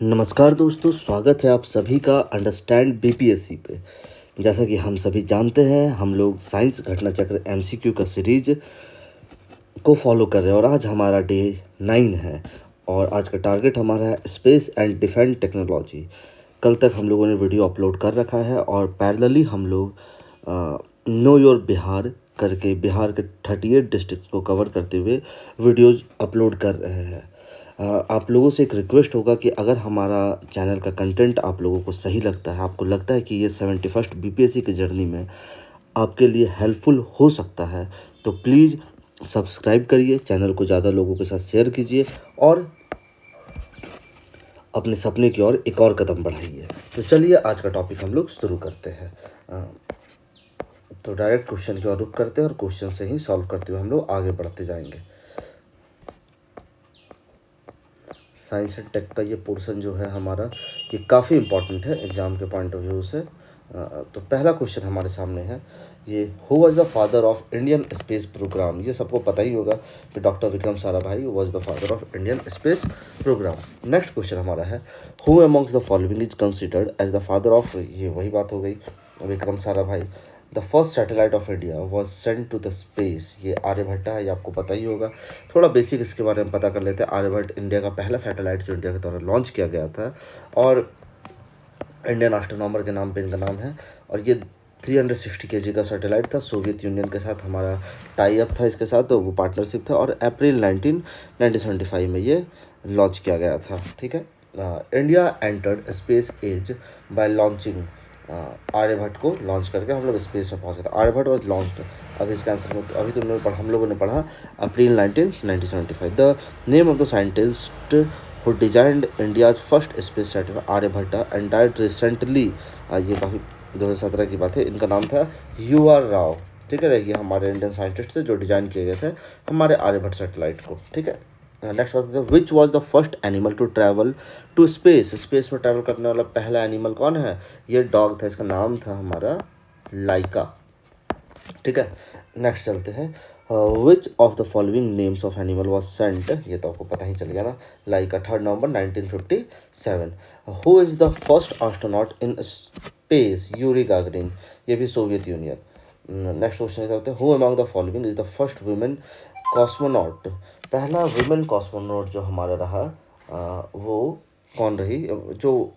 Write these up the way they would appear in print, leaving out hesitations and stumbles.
नमस्कार दोस्तों, स्वागत है आप सभी का अंडरस्टैंड बीपीएससी पे। जैसा कि हम सभी जानते हैं, हम लोग साइंस घटना चक्र एमसीक्यू का सीरीज को फॉलो कर रहे हैं और आज हमारा डे 9 है और आज का टारगेट हमारा है स्पेस एंड डिफेंस टेक्नोलॉजी। कल तक हम लोगों ने वीडियो अपलोड कर रखा है और पैरेलली हम लोग नो योर बिहार करके बिहार के 38 डिस्ट्रिक्ट को कवर करते हुए वीडियोज़ अपलोड कर रहे हैं। आप लोगों से एक रिक्वेस्ट होगा कि अगर हमारा चैनल का कंटेंट आप लोगों को सही लगता है, आपको लगता है कि ये 71st बीपीएससी की जर्नी में आपके लिए हेल्पफुल हो सकता है, तो प्लीज़ सब्सक्राइब करिए, चैनल को ज़्यादा लोगों के साथ शेयर कीजिए और अपने सपने की ओर एक और कदम बढ़ाइए। तो चलिए आज का टॉपिक हम लोग शुरू करते हैं। तो डायरेक्ट क्वेश्चन की ओर रुख करते हैं और क्वेश्चन से ही सॉल्व करते हुए हम लोग आगे बढ़ते जाएंगे। साइंस एंड टेक का ये पोर्शन जो है हमारा, ये काफ़ी इंपॉर्टेंट है एग्ज़ाम के पॉइंट ऑफ व्यू से। तो पहला क्वेश्चन हमारे सामने है, ये who was the father of Indian space programme. ये सबको पता ही होगा कि doctor Vikram Sarabhai was the father of Indian space programme. Next question हमारा है, who amongst the following is considered as the father of, ये वही बात हो गई, Vikram Sarabhai. The first satellite of India was sent to the space, ये आर्यभट्टा है, ये आपको पता ही होगा। थोड़ा बेसिक इसके बारे में पता कर लेते हैं। आर्यभट्ट इंडिया का पहला सैटेलाइट जो इंडिया के द्वारा लॉन्च किया गया था और इंडियन एस्ट्रोनॉमर के नाम पे इनका नाम है। और ये 360 kg का सैटेलाइट था। सोवियत यूनियन के साथ हमारा टाई अप था इसके साथ, तो वो पार्टनरशिप था और अप्रैल 1975 में ये लॉन्च किया गया था। ठीक है। India entered space as by launching, Aryabhata को लॉन्च करके हम लोग स्पेस में पहुंचे थे। Aryabhata was launched. अब इसका आंसर में अभी तुमने पढ़ा, हम लोगों ने पढ़ा April 1975। The name of the scientist who designed India's first space satellite Aryabhata and died recently, ये काफ़ी 2017 की बात है। इनका नाम था UR राव। ठीक है, ये हमारे इंडियन साइंटिस्ट थे जो डिजाइन किए गए थे हमारे आर्यभट्ट सैटेलाइट को। ठीक है। नेक्स्ट बात है, which was the first animal to travel to space. Space में ट्रैवल करने वाला पहला एनिमल कौन है? ये डॉग था, इसका नाम था हमारा लाइका। ठीक है। नेक्स्ट चलते हैं, विच of the following names of animal was sent, ये तो आपको पता ही चल गया ना, लाइका 3 नवंबर 1957। Who is the first astronaut in space, Yuri Gagarin, ये भी सोवियत यूनियन। नेक्स्ट क्वेश्चन होते हैं, who among the following is the first women cosmonaut. पहला वुमेन कॉस्मोनॉट जो हमारा रहा वो कौन रही? जो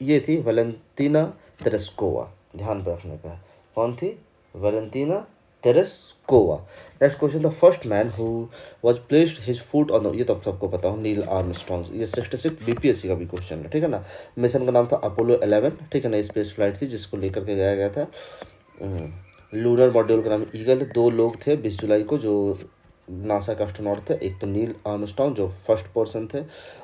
ये थी वैलेंटीना तेरेस्कोवा। ध्यान पर रखने का है, कौन थी? Valentina Tereshkova. Next question, the first man who was placed his foot on the, ये तो आप सबको पता हो, नील आर्मस्ट्रॉन्ग। ये 66 बीपीएससी का भी क्वेश्चन है। ठीक है ना। मिशन का नाम था अपोलो 11। ठीक है ना। स्पेस फ्लाइट थी जिसको लेकर के गया गया था। लूनर मॉड्यूल का नाम ईगल। 2 लोग थे 20 जुलाई को जो नासा का एस्ट्रोनॉट थे, एक तो नील आर्मस्ट्रॉन्ग जो फर्स्ट पर्सन थे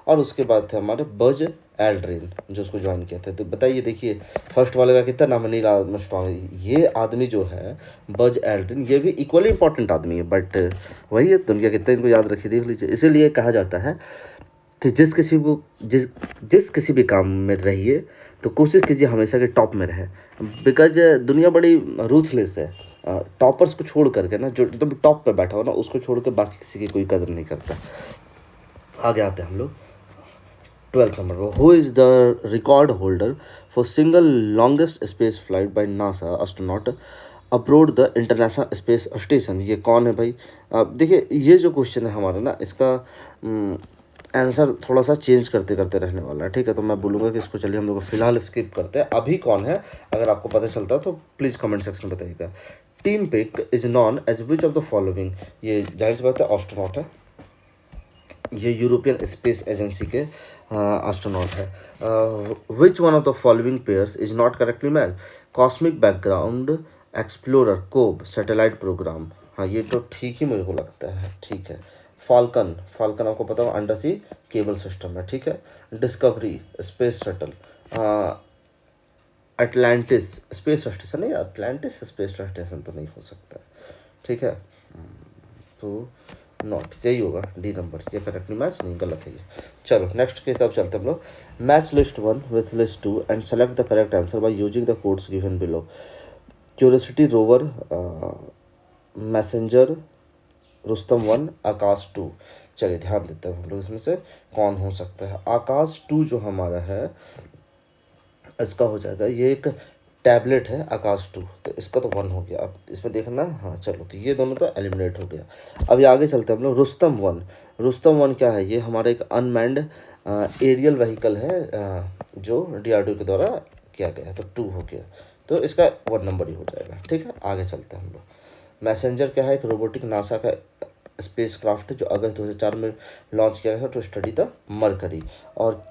और उसके बाद थे हमारे बज एल्ड्रिन जो उसको ज्वाइन किया था। तो बताइए, देखिए फर्स्ट वाले का कितना नाम है? Neil Armstrong. ये आदमी जो है बज एल्ड्रिन, ये भी इक्वली इंपॉर्टेंट आदमी है, बट वही है, दुनिया कितना इनको याद रखी, देख लीजिए। इसीलिए कहा जाता है कि जिस किसी भी काम में रहिए तो कोशिश कीजिए हमेशा के टॉप में रहे, बिकॉज दुनिया बड़ी रूथलेस है। टॉपर्स को छोड़ करके ना, जो एकदम टॉप पे बैठा हो ना, उसको छोड़ के बाकी किसी की कोई कदर नहीं करता। आगे आते हैं हम लोग 12th नंबर पर, who is the record holder for single longest space flight by NASA astronaut abroad the international space station. ये कौन है भाई? देखिए, ये जो क्वेश्चन है हमारा ना, इसका आंसर थोड़ा सा चेंज करते करते रहने वाला है। ठीक है। तो मैं बोलूँगा कि इसको चलिए हम लोग फिलहाल स्किप करते हैं। अभी कौन है अगर आपको पता चलता है तो प्लीज़ कमेंट सेक्शन में बताइएगा। Tim Peake is known as which of the following, ये जाहिर सी बात है एस्ट्रोनॉट है, ये यूरोपियन स्पेस एजेंसी के एस्ट्रोनॉट है। Which one of the following pairs is not correctly match, cosmic background explorer COBE satellite programme. हाँ, ये तो ठीक ही मुझे को लगता है। ठीक है। फाल्कन, फाल्कन आपको पता हो अंडर सी केबल सिस्टम है। ठीक है। Discovery space shuttle, Atlantis space station, नहीं अटलांटिस स्पेस स्टेशन तो नहीं हो सकता। ठीक है। तो नॉट, यही होगा डी नंबर, ये करेक्ट नहीं, मैच नहीं, गलत है ये। चलो नेक्स्ट की तरफ चलते हम लोग। Match list 1 with list 2 and select the correct answer by using the codes given below. Curiosity rover, messenger, Rustam 1, आकाश 2। चलिए ध्यान देते हैं हम लोग इसमें से कौन हो सकता है। आकाश 2 जो हमारा है इसका हो जाएगा, ये एक टैबलेट है आकाश 2, तो इसका तो 1 हो गया। अब इसमें देखना, हाँ चलो, तो ये दोनों तो एलिमिनेट हो गया। अभी आगे चलते हैं हम लोग। रुस्तम 1, रुस्तम 1 क्या है, ये हमारा एक अनमैन्ड एरियल व्हीकल है जो डीआरडीओ के द्वारा किया गया है, तो 2 हो गया, तो इसका 1 नंबर ही हो जाएगा। ठीक है, आगे चलते हैं हम लोग। मैसेंजर क्या है, एक रोबोटिक नासा का स्पेस क्राफ्ट है जो अगस्त 2004 में लॉन्च किया गया था टू स्टडी द मरकरी। और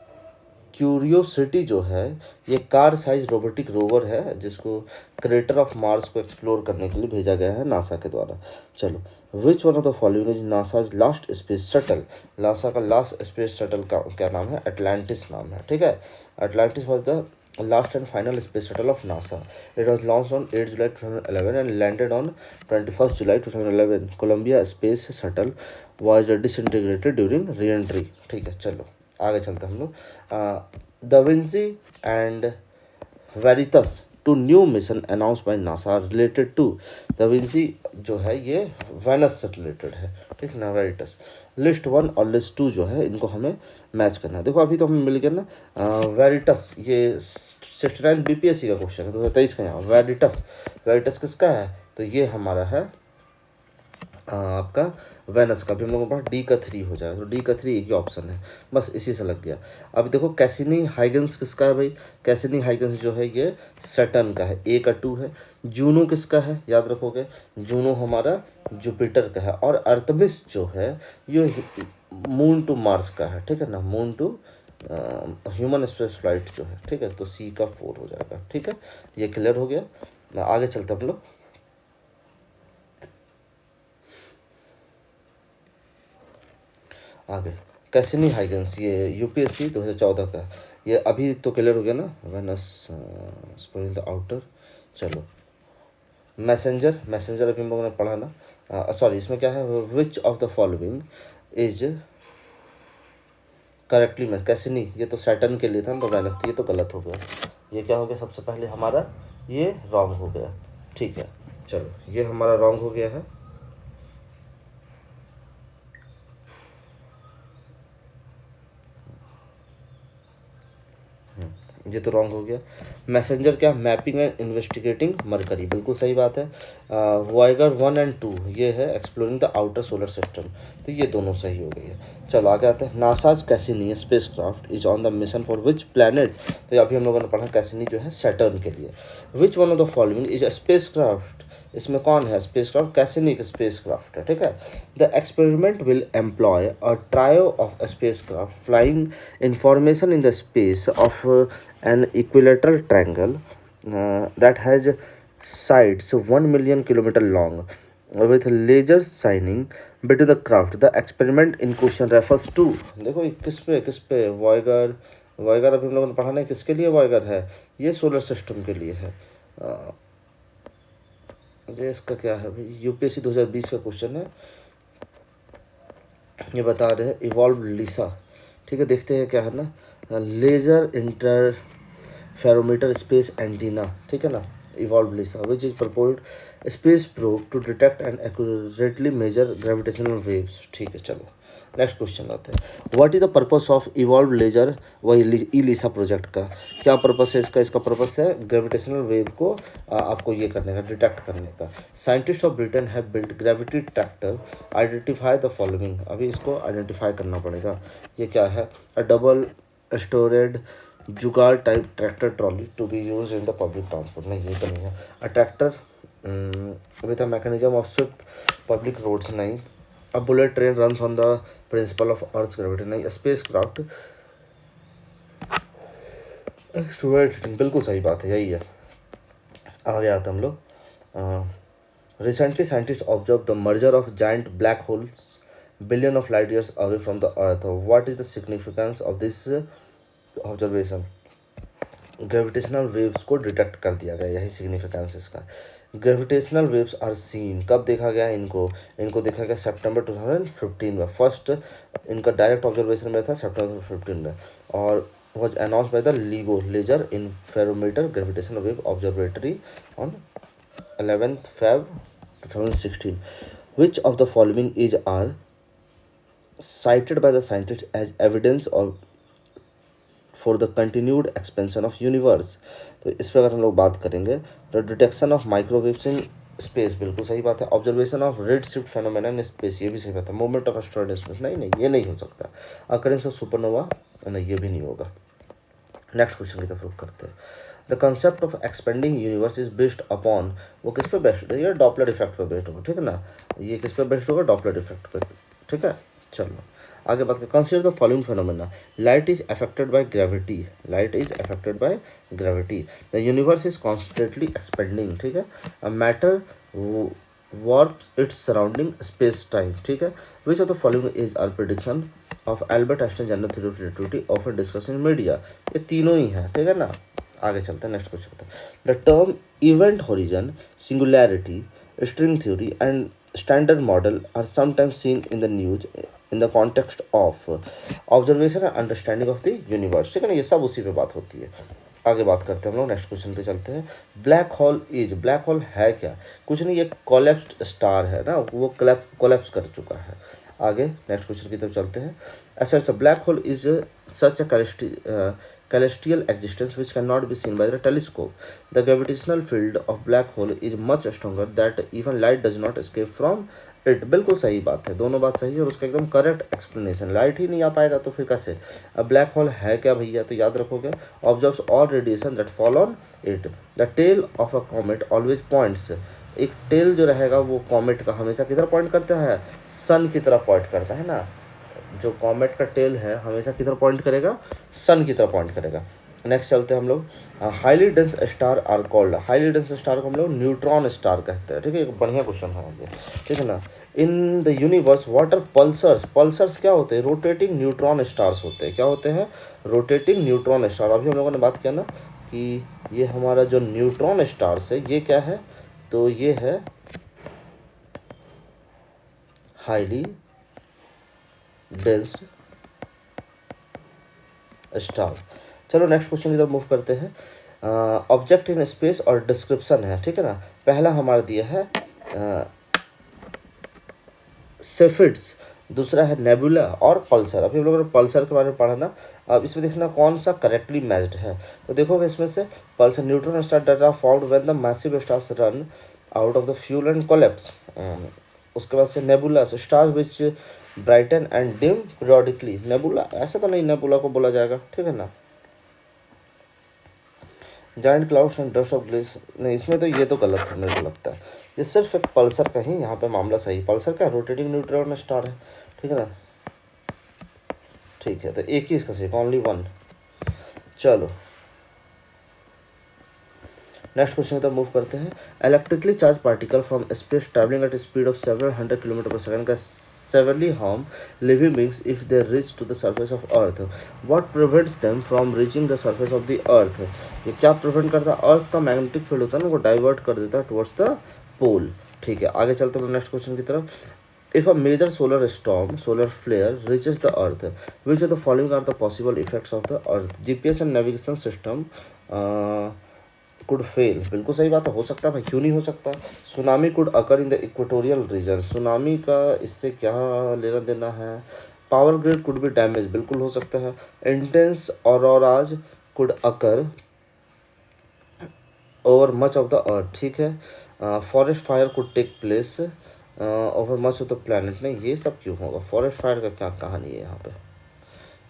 क्यूरियोसिटी जो है ये कार साइज रोबोटिक रोवर है जिसको क्रेटर ऑफ मार्स को एक्सप्लोर करने के लिए भेजा गया है नासा के द्वारा। चलो, विच one of the following is NASA's last space shuttle. NASA का लास्ट स्पेस शटल का क्या नाम है, एटलांटिस नाम है। ठीक है, Atlantis was the last and final space shuttle of NASA. It was launched on 8 July 2011 and landed on 21st July 2011. Columbia Space Shuttle was disintegrated during re-entry. ठीक है, चलो आगे चलते हैं हम लोग। Da Vinci and Veritas two new mission announce by NASA related to. Da Vinci जो है ये वेनस से रिलेटेड है, ठीक ना। वेरिटस लिस्ट 1 और लिस्ट 2 जो है इनको हमें मैच करना है। देखो अभी तो हमें मिल गया ना वेरिटस, ये 69 बीपीएससी का क्वेश्चन है 2023 का। यहाँ वेरिटस, वेरिटस किसका है, तो ये हमारा है आपका वेनस का। भी हम लोगों के पास डी का 3 हो जाएगा, तो डी का 3 एक ही ऑप्शन है, बस इसी से लग गया। अब देखो कैसिनी हाइगन्स किसका है भाई, कैसिनी हाइगन्स जो है ये सैटर्न का है, ए का 2 है। जूनो किसका है, याद रखोगे, जूनो हमारा जुपिटर का है। और अर्थमिस जो है ये मून टू मार्स का है, ठीक है ना, moon to human space flight जो है, ठीक है, तो सी का 4 हो जाएगा। ठीक है, ये क्लियर हो गया। आगे चलते हम लोग। आगे कैसिनी हाइगन्स, ये यूपीएससी 2014 का, ये अभी तो क्लियर हो गया ना, वेनस स्प्लोरिंग द आउटर। चलो, मैसेंजर, मैसेंजर अभी हम लोगों ने पढ़ा ना, सॉरी इसमें क्या है, which of the following is correctly match. Cassini ये तो सैटर्न के लिए था ना, तो वेनस, तो ये तो गलत हो गया। ये क्या हो गया, सबसे पहले हमारा ये रॉन्ग हो गया। ठीक है, चलो ये हमारा रॉन्ग हो गया है। ये तो रॉन्ग हो गया। मैसेंजर क्या, मैपिंग एंड इन्वेस्टिगेटिंग मरकरी, बिल्कुल सही बात है। वॉयगर 1 एंड 2 ये है exploring the outer solar system, तो ये दोनों सही हो गई है। चलो आगे आते हैं। NASA's Cassini space craft is on the mission for which planet, तो अभी हम लोगों ने पढ़ा कैसिनी जो है सैटर्न के लिए। Which one of the following is a space craft, इसमें कौन है स्पेस क्राफ्ट, कैसिनी का स्पेस क्राफ्ट है। ठीक है, the experiment will employ a trio of a space craft flying information in the space of an equilateral triangle that has sides 1 million kilometer long with lasers shining between the craft. The experiment in question refers to, देखो ये किस पे वॉयगर, वॉयगर अभी हम लोगों ने पढ़ा नहीं किसके लिए वॉयगर है, ये सोलर सिस्टम के लिए है। ये इसका क्या है भाई, यूपीएससी 2020 का क्वेश्चन है, ये बता रहे हैं इवॉल्व लिसा। ठीक है, देखते हैं क्या है ना, laser interferometer space antenna, ठीक है ना, evolve LISA which is proposed space probe to detect and accurately measure gravitational waves. ठीक है, चलो नेक्स्ट क्वेश्चन आते हैं। What is the purpose of evolve laser, वही ई लिसा प्रोजेक्ट का क्या पर्पस है इसका, इसका पर्पस है ग्रेविटेशनल वेव को आपको ये करने का, डिटेक्ट करने का। Scientist of Britain have built gravity tractor, identify the following, अभी इसको आइडेंटिफाई करना पड़ेगा। ये क्या है, a double storeyed jugaad type tractor trolley to be use in the public transport, नहीं ये तो नहीं है। A tractor with a mechanism of swift public roads, नहीं। A bullet train runs on the principle of earth gravity, नहीं। Spacecraft बिल्कुल सही बात है, यही है। आगे आते हम लोग। Recently scientist observe the merger of giant black holes billion of light years away from the earth, what is the significance of this observation. Gravitational waves को डिटेक्ट कर दिया गया, यही सिग्निफिकेंस इसका। ग्रेविटेशनल वेव्स आर सीन, कब देखा गया इनको, इनको देखा गया सितंबर 2015 में, फर्स्ट इनका डायरेक्ट ऑब्जर्वेशन में था सितंबर 2015 में, और was announced by the LIGO Laser Interferometer Gravitational Wave Observatory on 11th Feb 2016. Which of the following is are cited by the scientists as evidence of for the continued expansion of universe. तो इस पर अगर हम लोग बात करेंगे तो detection of microwaves in space, बिल्कुल सही बात है। Observation of red shift phenomena in space, ये भी सही बात है। Movement of asteroid in space, नहीं नहीं ये नहीं हो सकता। अकरेंस ऑफ सुपरनोवा, नहीं ये भी नहीं होगा। नेक्स्ट क्वेश्चन की तरफ रुख करते हैं। The concept of expanding universe is based upon, वो किस पे बेस्ड है? ये डॉपलर इफेक्ट पे बेस्ड होगा, ठीक है ना। ये किस पे बेस्ड होगा? डॉपलर इफेक्ट पे, ठीक है। चलो आगे बात करें। Consider the following phenomena. Light is affected by gravity, light is affected by gravity. The universe is constantly expanding, ठीक है। Matter warps its surrounding space time, ठीक है। Which of the following is our prediction of Albert Einstein general theory of relativity often discussed in media? ये तीनों ही हैं, ठीक है ना। आगे चलते हैं, next question. The term event horizon, singularity, string theory and standard model are sometimes seen in the news in the context of observation and understanding of the universe, ठीक है ना। ये सब उसी पे बात होती है। आगे बात करते हैं हम लोग, नेक्स्ट क्वेश्चन पे चलते हैं। Black hole is, black hole है क्या? कुछ नहीं, ये कोलैप्स्ड स्टार है ना, वो कोलैप्स कर चुका है। आगे नेक्स्ट क्वेश्चन की तरफ चलते हैं। ऐसा black hole is such a celestial existence which cannot be seen by the telescope. The gravitational field of black hole is much stronger that even light does not escape from it. बिल्कुल सही बात है, दोनों बात सही है और उसका एकदम करेक्ट एक्सप्लेनेशन। लाइट ही नहीं आ पाएगा तो फिर कैसे? अब ब्लैक होल है क्या भैया? तो याद रखोगे, observes all radiation that fall on it. The tail of a comet always points, एक टेल जो रहेगा वो कॉमेट का हमेशा किधर पॉइंट करता है? सन की तरफ पॉइंट करता है ना। जो कॉमेट का टेल है हमेशा किधर पॉइंट करेगा? सन की तरफ पॉइंट करेगा। नेक्स्ट चलते हैं हम लोग। Highly dense star are called, highly dense star को हम लोग न्यूट्रॉन स्टार कहते हैं, ठीक है। एक बढ़िया क्वेश्चन है ये, ठीक है ना। In the universe water pulsars, pulsars क्या होते हैं? रोटेटिंग न्यूट्रॉन स्टार्स होते हैं। क्या होते हैं? Rotating neutron star. अभी हम लोगों ने बात किया ना कि ये हमारा जो न्यूट्रॉन स्टार्स है ये क्या है? तो ये है हाईली डेंस्ड स्टार। चलो नेक्स्ट क्वेश्चन की तरफ मूव करते हैं। ऑब्जेक्ट इन स्पेस और डिस्क्रिप्शन है, ठीक है ना। पहला हमारा दिया है सेफिड्स, दूसरा है नेबुला और पल्सर। अभी हम लोगों ने पल्सर के बारे में पढ़ा ना। अब इसमें देखना कौन सा करेक्टली मैच्ड है। तो देखोगे इसमें से pulsar, neutron star that are formed when the massive stars run out of the fuel and collapse. उसके बाद से nebula, star which brighten and dim periodically. Nebula ऐसा तो नहीं नेबुला को बोला जाएगा, ठीक है ना। Giant clouds and dust of glace, नहीं इसमें तो ये तो गलत है मेरे को लगता है। ये सिर्फ एक पल्सर का ही यहाँ पे मामला सही। पल्सर का रोटेटिंग न्यूट्रॉन स्टार है, ठीक है ना। ठीक है, तो एक ही इसका सही, ओनली वन। चलो नेक्स्ट क्वेश्चन की तरफ मूव करते हैं। Electrically charge particle from space travelling at speed of several 100 kilometre पर सेकंड का severely harm living beings if they reach to the surface of earth. What prevents them from reaching the surface of the earth? ये क्या prevent करता है? अर्थ का magnetic field होता है ना, वो डाइवर्ट कर देता है टुवर्ड्स द पोल, ठीक है। आगे चलते हैं नेक्स्ट क्वेश्चन की तरफ। If a major solar storm, solar flare reaches the earth, which of the following are the possible effects of the earth? GPS and navigation system could fail, बिल्कुल सही बात है। हो सकता है भाई, क्यों नहीं हो सकता। Tsunami could occur in the equatorial region, tsunami का इससे क्या लेना देना है। Power grid could be damage, बिल्कुल हो सकता है। Intense auroras could occur over much of the earth, ठीक है। Forest fire could take place over much of the planet, नहीं ये सब क्यों होगा? फॉरेस्ट फायर का क्या कहानी है यहाँ पे।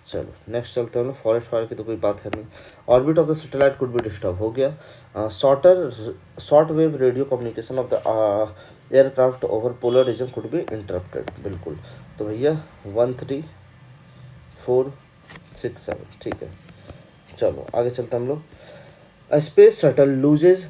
चलो नेक्स्ट चलते हैं। फॉरेस्ट फायर की तो कोई बात है नहीं। Orbit of the satellite could be disturb, हो गया। Short wave radio communication of the aircraft over polar region could be interrupted, बिल्कुल। तो भैया 1 3 4 6 7, ठीक है। चलो आगे चलते हैं हम लोग। A space shuttle loses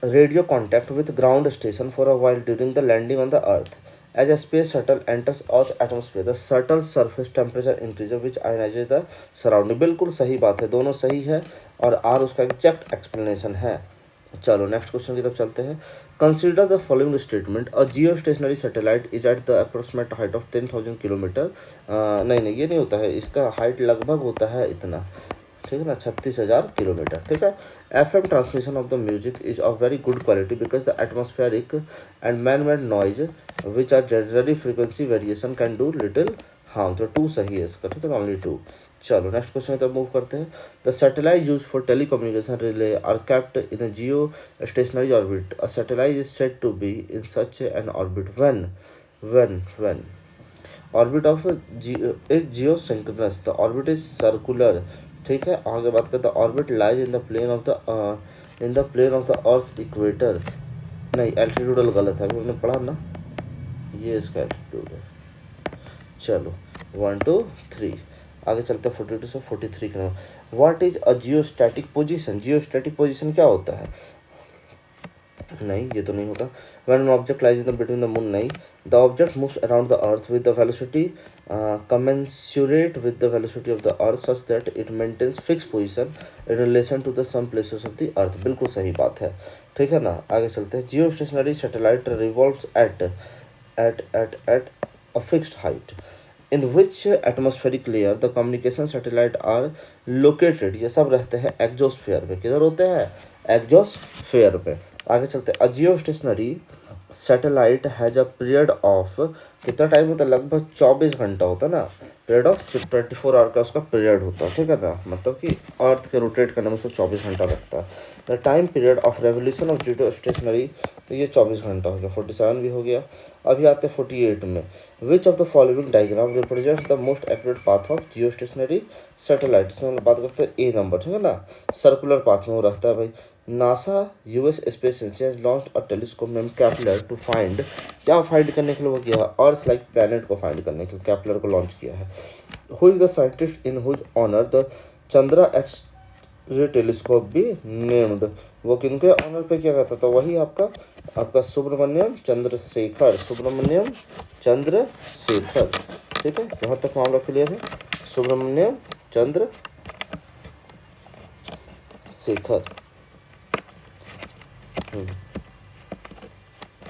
radio contact with ground station for a while during the landing on the Earth. As a space shuttle enters Earth atmosphere, the shuttle's surface temperature increases, which ionizes the surrounding. बिल्कुल सही बात है, दोनों सही है और are उसका exact explanation है। चलो नेक्स्ट क्वेश्चन की तरफ चलते हैं। Consider the following statement. A Jio stationery satellite is at the approximate height of 10,000 kilometre. नहीं ये नहीं होता है, इसका हाइट लगभग होता है इतना, ठीक है ना, 36,000 किलोमीटर, ठीक है। FM transmission of the music is of very good quality because the atmospheric and man made noise which are generally frequency variation can do little हाँ तो 2 सही है इसका, ठीक है, ओनली 2। चलो नेक्स्ट क्वेश्चन तो मूव करते हैं। The satellite use for telecommunication relay are kept in a geostationary orbit. A satellite is said to be in such an orbit when orbit of is geosynchronous, the orbit is circular. ठीक है, आगे बात करते हैं orbit lies in the plane of the earth equator. नहीं, altitudinal गलत है, अभी हमने पढ़ा ना, ये इसका एल्टीट्यूड है। चलो 1 2 3 आगे चलते हैं 42 से 43 के नंबर। What is a geostatic position? Geostatic position क्या होता है? नहीं, ये तो नहीं होगा। When an object lies in the between the moon, नहीं। The object moves around the earth with the velocity commensurate with the velocity of the earth such that it maintains fixed position in relation to the some places of the earth। बिल्कुल सही बात है, ठीक है ना। आगे चलते हैं। जियो stationery satellite revolves at a fixed height in which atmospheric layer the communication satellite are located। ये सब रहते हैं एक्जोस्फेयर में। किधर होते हैं? एक्जोस्फेयर में। आगे चलते हैं। जियो stationery satellite has a period of, कितना टाइम होता है? लगभग 24 घंटा होता है ना। पीरियड ऑफ 24 आवर का उसका पीरियड होता है, ठीक है ना, मतलब कि अर्थ के रोटेट करने में उसको 24 घंटा लगता है। The time period of revolution of Jio stationery, तो ये 24 घंटा हो गया, 47 भी हो गया। अभी आते हैं 48 में। विच of the following diagram represents the most accurate path of Jio stationery satellite? इसमें हम बात करते हैं ए नंबर, ठीक है ना, सर्कुलर पाथ में वो रहता है भाई। NASA US space agency has launched a telescope name Kepler to find, क्या फाइंड करने के लिए वो किया है? अर्थ लाइक प्लैनेट को फाइंड करने के लिए कैपलर को लॉन्च किया है। Who is the scientist in whose honour the Chandra X ray telescope be named? वो किनके ऑनर पे किया करता था? वही आपका आपका सुब्रमण्यम चंद्रशेखर, सुब्रमण्यम चंद्रशेखर, ठीक है, यहाँ तक मामला क्लियर है। सुब्रमण्यम चंद्र शेखर,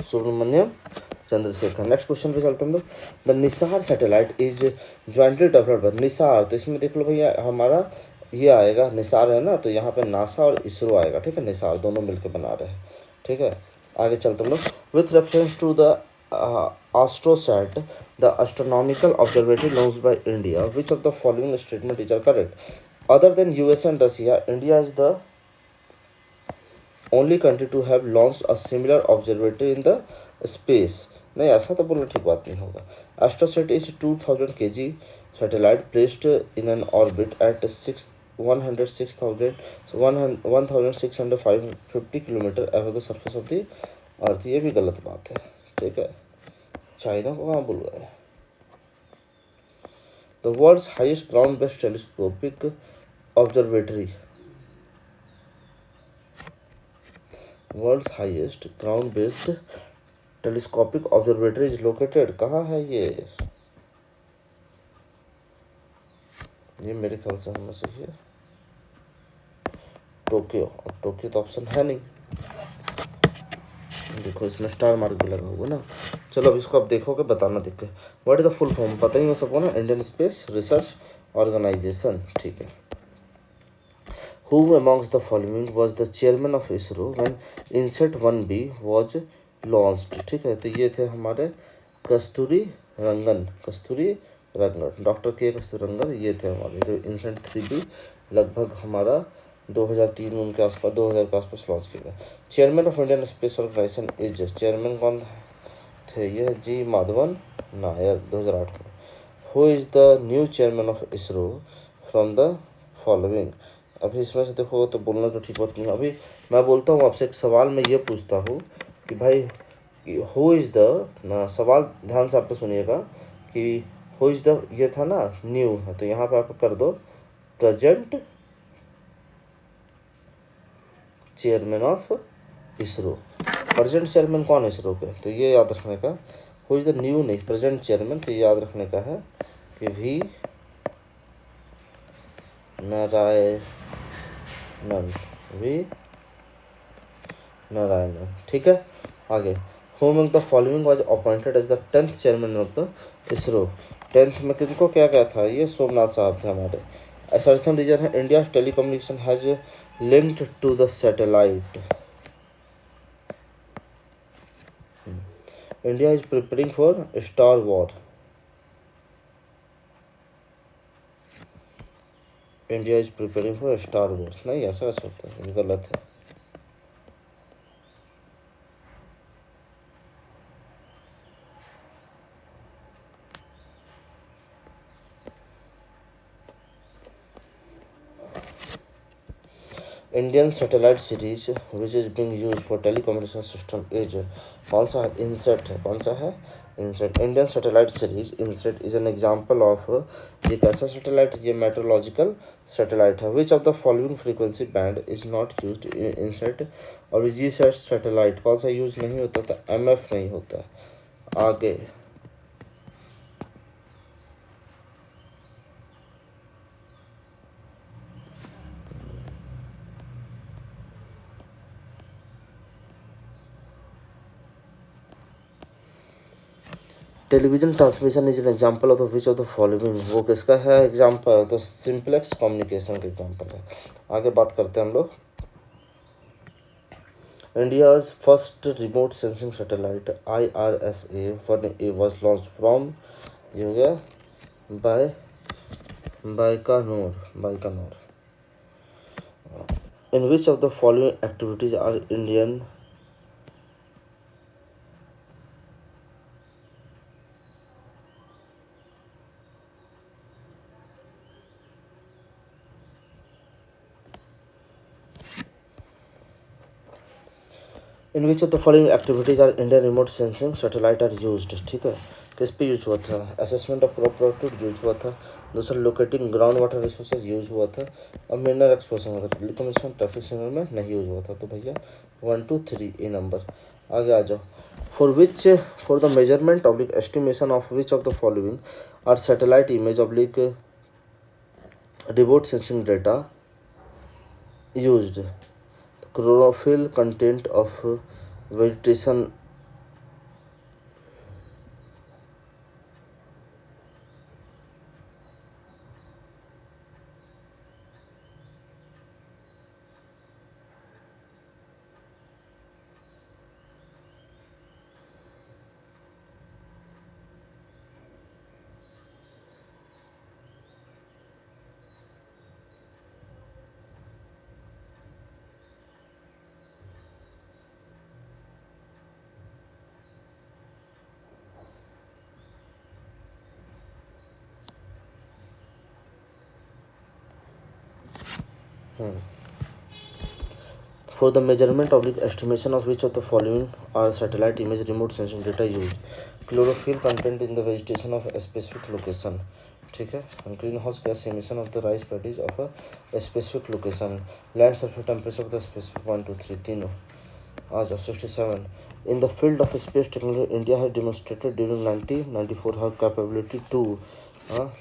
सुब्रमण्यम चंद्रशेखर। नेक्स्ट क्वेश्चन पे चलते हैं हम लोग। The Nisar satellite is jointly developed by Nisar, तो इसमें देख लो भैया हमारा ये आएगा, निसार है ना, तो यहाँ पे नासा और इसरो आएगा, ठीक है, निसार दोनों मिलकर बना रहे हैं, ठीक है। आगे चलते हम लोग। With reference to the Astrosat the astronomical observatory knowns by India, which of the following statement is are correct? Other than US and Russia, India is the only country to have launch a similar observatory in the space. नहीं, ऐसा तो बोलना ठीक बात नहीं होगा। Astrosat is 2000 kg satellite placed in an orbit at 1650 kilometre above the surface of the earth. ये भी गलत बात है, ठीक है, चाइना को कहाँ बोल रहा है। The world's highest ground based telescopic observatory, world's highest ground based telescopic observatory is located, कहाँ है ये मेरे ख्याल से होना चाहिए टोक्यो, और टोक्यो तो ऑप्शन है नहीं। देखो इसमें स्टार मार्क भी लगा हुआ ना। चलो अब इसको आप देखोगे, बताना देख के। What is the full form? पता ही हो सबको ना, इंडियन स्पेस रिसर्च ऑर्गेनाइजेशन, ठीक है। Who amongst the following was the chairman of ISRO when INSET 1B was launched? ठीक है, तो ये थे हमारे कस्तूरी रंगन, डॉक्टर के कस्तूरी रंगन, ये थे हमारे जो INSET 3B लगभग हमारा 2003 में उनके आसपास 2000 के आसपास लॉन्च किया गया। Chairman of Indian space organisation is, chairman कौन थे? ये जी माधवन नायर 2008 में। Who is the new chairman of ISRO from the following? अभी इसमें से देखो तो बोलना तो ठीक बात नहीं। अभी मैं बोलता हूँ आपसे एक सवाल, मैं ये पूछता हूँ कि भाई हु इज़ द ना, सवाल ध्यान से आप सुनिएगा कि हु इज़ द, ये था ना न्यू है, तो यहाँ पे आप कर दो present chairman of ISRO. Present chairman कौन है इसरो के? तो ये याद रखने का, हु इज़ द न्यू नहीं, प्रेजेंट चेयरमैन, तो ये याद रखने का है कि वी नारायणन, ठीक है। आगे, whom of the following was appointed as the 10th chairman of the ISRO. 10th में किनको क्या क्या था? ये सोमनाथ साहब थे हमारे। असर्शन रीजन है India telecommunication has linked to the satellite. India is preparing for star war. India is preparing for star wars, नहीं ऐसा कैसे होता है, ये गलत है। Indian satellite series which is being use for telecommunication system is, कौन सा है, इनसेट है, कौन सा है, INSAT. Indian satellite series INSAT is an example of, ये कैसा सैटेलाइट है, ये मेट्रोलॉजिकल सैटेलाइट है। Which of the following frequency band is not use in INSAT, और जी सेट सैटेलाइट कौन सा यूज नहीं होता था, एमएफ नहीं होता। आगे television transmission is an example of the which of the following, वो किसका है एग्जाम्पल, तो सिंपलेक्स कम्युनिकेशन का एग्जाम्पल है। आगे बात करते हैं हम लोग। India's first remote sensing satellite IRSA-1A was launched from, ये हो गया, by Baikonur. In which of the following activities are Indian, in which of the following activities are Indian remote sensing satellite are used, ठीक है। किस पे use हुआ था, assessment of crop product use हुआ था, दूसरा locating ground water resources use हुआ था, और मिनरल एक्सप्लोरेशन हुआ था। टेलीकम्युनिकेशन ट्रैफिक सिग्नल में नहीं यूज हुआ था, तो भैया 1 2 3 ए नंबर। आगे आ जाओ। For which, for the measurement oblique estimation of which of the following are satellite image oblique remote sensing data used, chlorophyll content of vegetation, for the measurement oblique estimation of which of the following are satellite image remote sensing data used, chlorophyll content in the vegetation of a specific location, ठीक है, greenhouse gas emission of the rice paddies of a specific location, land surface temperature of the specific 1 2 3 तीनों। आ जाओ 67, in the field of space technology India has demonstrated during 1994 have capability to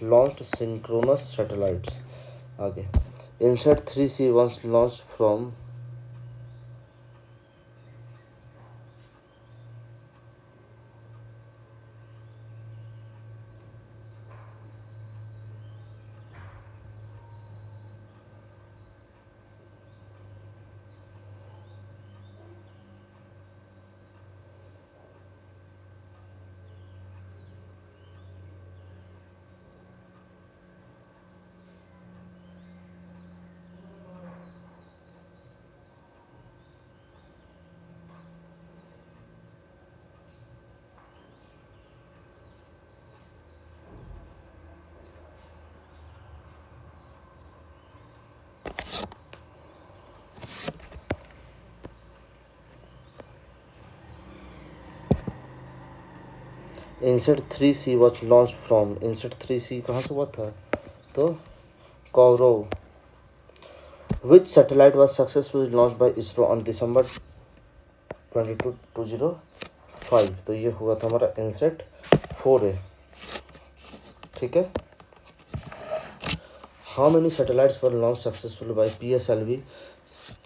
launch synchronous satellites. आगे INSAT 3C once launch from, INSAT 3C was launch from, INSAT 3C कहाँ से हुआ था, तो Kourou. Which satellite was successfully launch by ISRO on December 22 2005, तो ये हुआ था हमारा इनसेट 4A, ठीक है। How many satellites were launch successfully by PSLV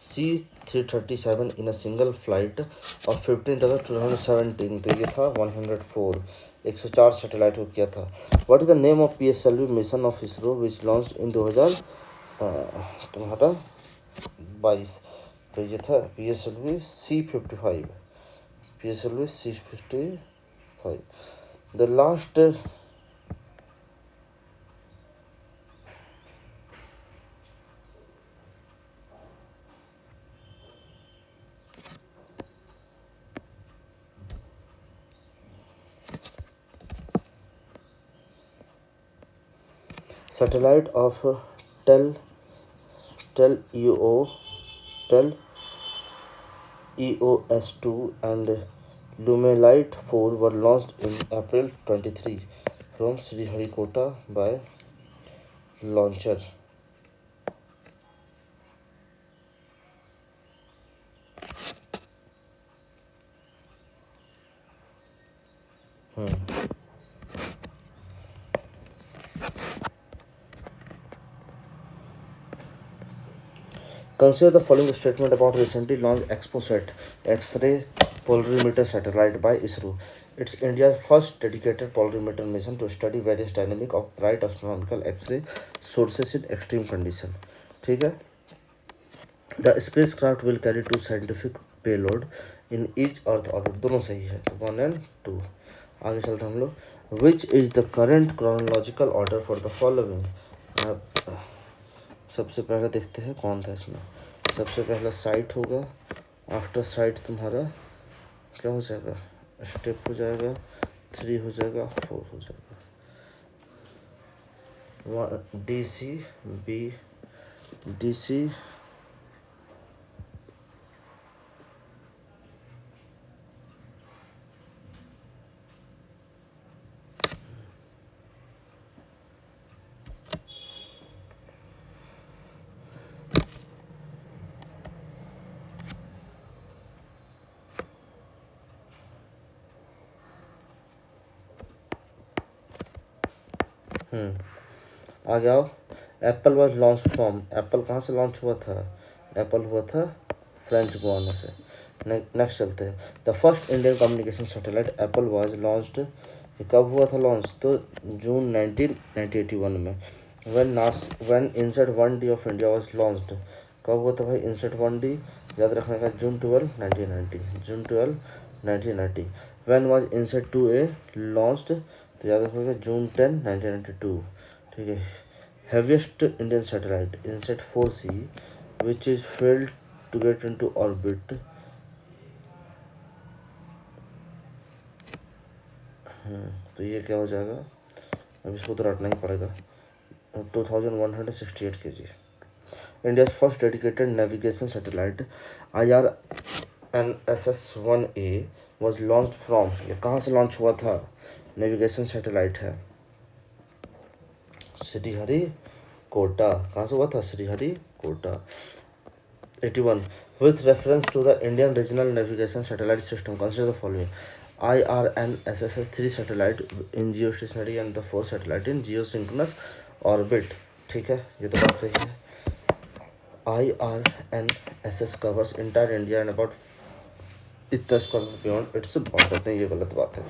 C337 in a single flight of 15 August 2017, तो ये था 104, 104 सैटेलाइट को किया था। What is the name of PSLV mission of ISRO which launch in 2000 तुम्हारा 22, तो ये था PSLV C55, PSLV C55। The last Satellite of Tel Tel EO Tel EOS2 and Lumelite 4 were launched in April 23 from Sriharikota by launcher. Consider the following statement about recently launched ExpoSat X-ray polarimeter satellite by ISRO. It's India's first dedicated polarimeter mission to study various dynamic of bright astronomical X-ray sources in extreme condition. ठीक है. The spacecraft will carry two scientific payload in each Earth orbit. दोनों सही है, तो 1 and 2. आगे चलते हम लोग. Which is the current chronological order for the following? सबसे पहले देखते हैं कौन था इसमें. सबसे पहला साइट होगा. आफ्टर साइट तुम्हारा क्या हो जाएगा? स्टेप हो जाएगा, 3 हो जाएगा, 4 हो जाएगा. DC B DC आ जाओ. Apple was launch from. Apple कहाँ से लॉन्च हुआ था? एप्पल हुआ था फ्रेंच गुआना से. नेक्स्ट चलते हैं. The first Indian communication satellite apple was launched. ये कब हुआ था लॉन्च? तो जून 1981 में. When INSAT 1D of India was launched. कब हुआ था भाई इनसेट 1D? याद रखने का, जून 12 1990. जून 12 1990. When was INSAT 2A launched? तो याद रखोगे जून 10 1992. ठीक है. Heaviest Indian satellite INSAT 4C which is failed to get into orbit. तो ये क्या हो जाएगा? अब इसको तो रटना ही पड़ेगा. 2168 kg. India's first dedicated navigation satellite IRNSS-1A was launch from. ये कहाँ से लॉन्च हुआ था? नेविगेशन सैटेलाइट है श्रीहरिकोटा. कहाँ से हुआ था? Sriharikota. 81. With reference to the Indian Regional Navigation Satellite System, consider the following. IRNSS-3 satellite in geostationary and the 4 satellite in geosynchronous orbit. ठीक है, ये तो बात सही है. IRNSS covers entire India and about इतना स्क्वायर beyond its border. नहीं, ये गलत बात है.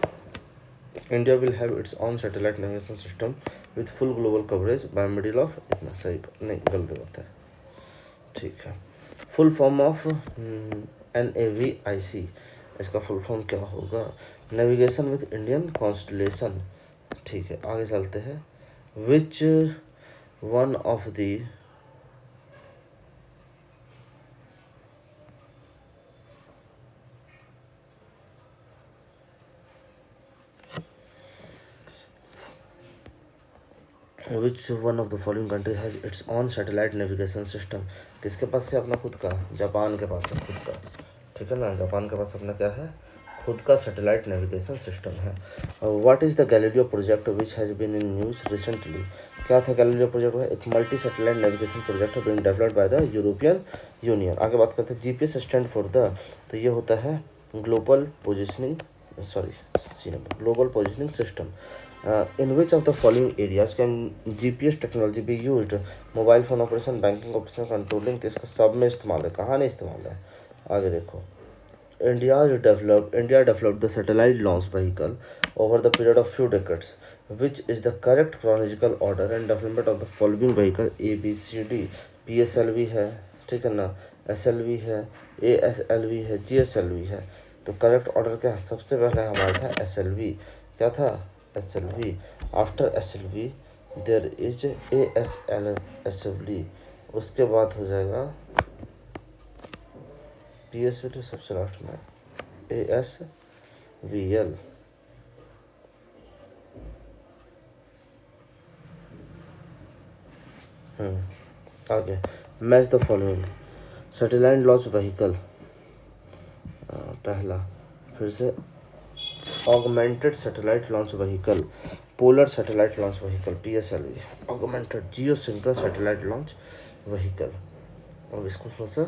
India will have its own satellite navigation system with full global coverage by middle of. इतना सही नहीं, गलत बात है. ठीक है. Full form of NAVIC. इसका फुल फॉर्म क्या होगा? Navigation with Indian constellation. ठीक है, आगे चलते हैं. विच one of the which one of the following country has its on satellite navigation system. किसके पास है अपना खुद का? जापान के पास है खुद का. ठीक है ना, जापान के पास अपना क्या है? खुद का सैटेलाइट नेविगेशन सिस्टम है. What is the Galileo project which has been in news recently. क्या था गैलीलियो प्रोजेक्ट? है एक मल्टी सैटेलाइट नेविगेशन प्रोजेक्ट है being developed by the European Union. आगे बात करते हैं. GPS stand for the. तो ये होता है global positioning system. In which of the following areas can GPS technology be used? Mobile phone operation, banking operation, controlling. तो इसका सब में इस्तेमाल है. कहाँ नहीं इस्तेमाल है? आगे देखो. India developed the satellite launch vehicle over the period of few decades. Which is the correct chronological order and development of the following vehicle? ABCD. PSLV है, ठीक है ना, SLV है, ASLV है, GSLV है. तो करेक्ट ऑर्डर क्या? सबसे पहले हमारा था SLV. क्या था? SLV. After SLV there is ASLV. उसके बाद हो जाएगा PSLV सबसे लास्ट में ASVL. आगे match the following. Satellite launch vehicle पहला, फिर से augmented satellite launch vehicle, polar satellite launch vehicle PSLV, augmented geosynchronous satellite launch vehicle. अब इसको थोड़ा सा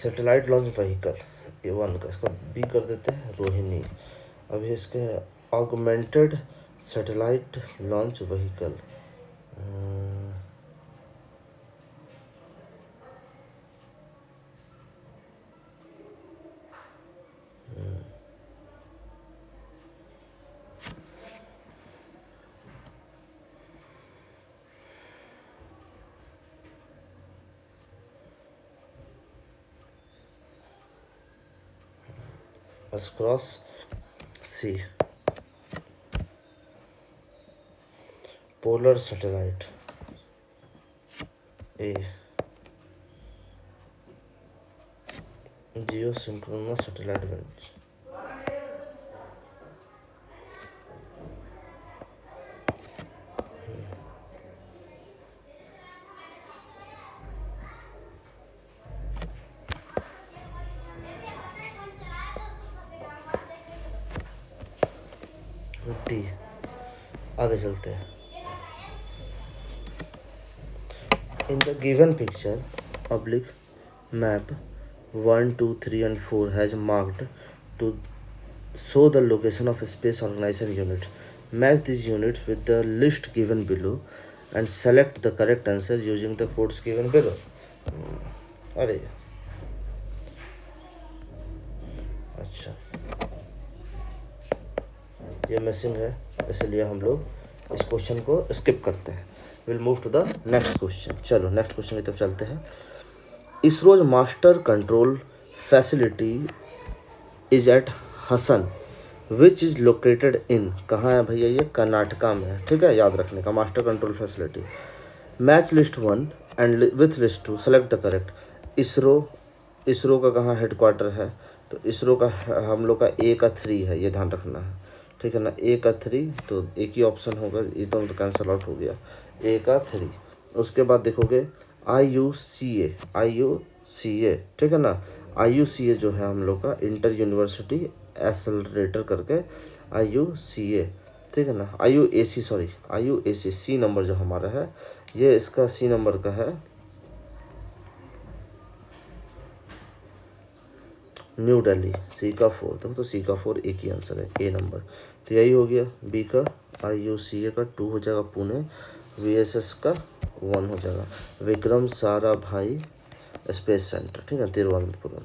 सैटेलाइट लॉन्च व्हीकल A1 का, इसको B कर देते हैं रोहिणी। अभी इसके augmented satellite launch vehicle, cross C, polar satellite A, Jio synchronous satellite launch D। आगे चलते हैं। In the given picture, oblique map 1, 2, 3 and 4 has marked to show the location of space organization units. Match these units with the list given below and select the correct answer using the codes given below. अरे अच्छा, ये missing है, इसलिए हम लोग इस question को skip करते हैं। Will move to the next question. चलो नेक्स्ट क्वेश्चन की तरफ चलते हैं। ISRO's master control facility is at Hassan which is located in, कहाँ है भैया, ये कर्नाटका में है। ठीक है, याद रखने का, master control facility. Match list 1 and with list 2, select the correct. ISRO का कहाँ हेडक्वार्टर है, तो इसरो का हम लोग का A का 3 है, ये ध्यान रखना है। ठीक है ना, A का 3, तो एक ही ऑप्शन होगा, ये तो कैंसिल आउट हो गया, A का 3। उसके बाद देखोगे IUCA, ठीक है ना, IUCA जो है हम लोग का इंटर यूनिवर्सिटी एसलरेटर करके IUCA, ठीक है ना, IUAC C नंबर जो हमारा है, ये इसका C नंबर का है, न्यू दिल्ली। C का 4, देखो तो C का 4 एक ही आंसर है, A नंबर, तो यही हो गया। B का IUCA का 2 हो जाएगा पुणे, VSS का 1 हो जाएगा, विक्रम साराभाई स्पेस सेंटर, ठीक है, तिरुवनंतपुरम।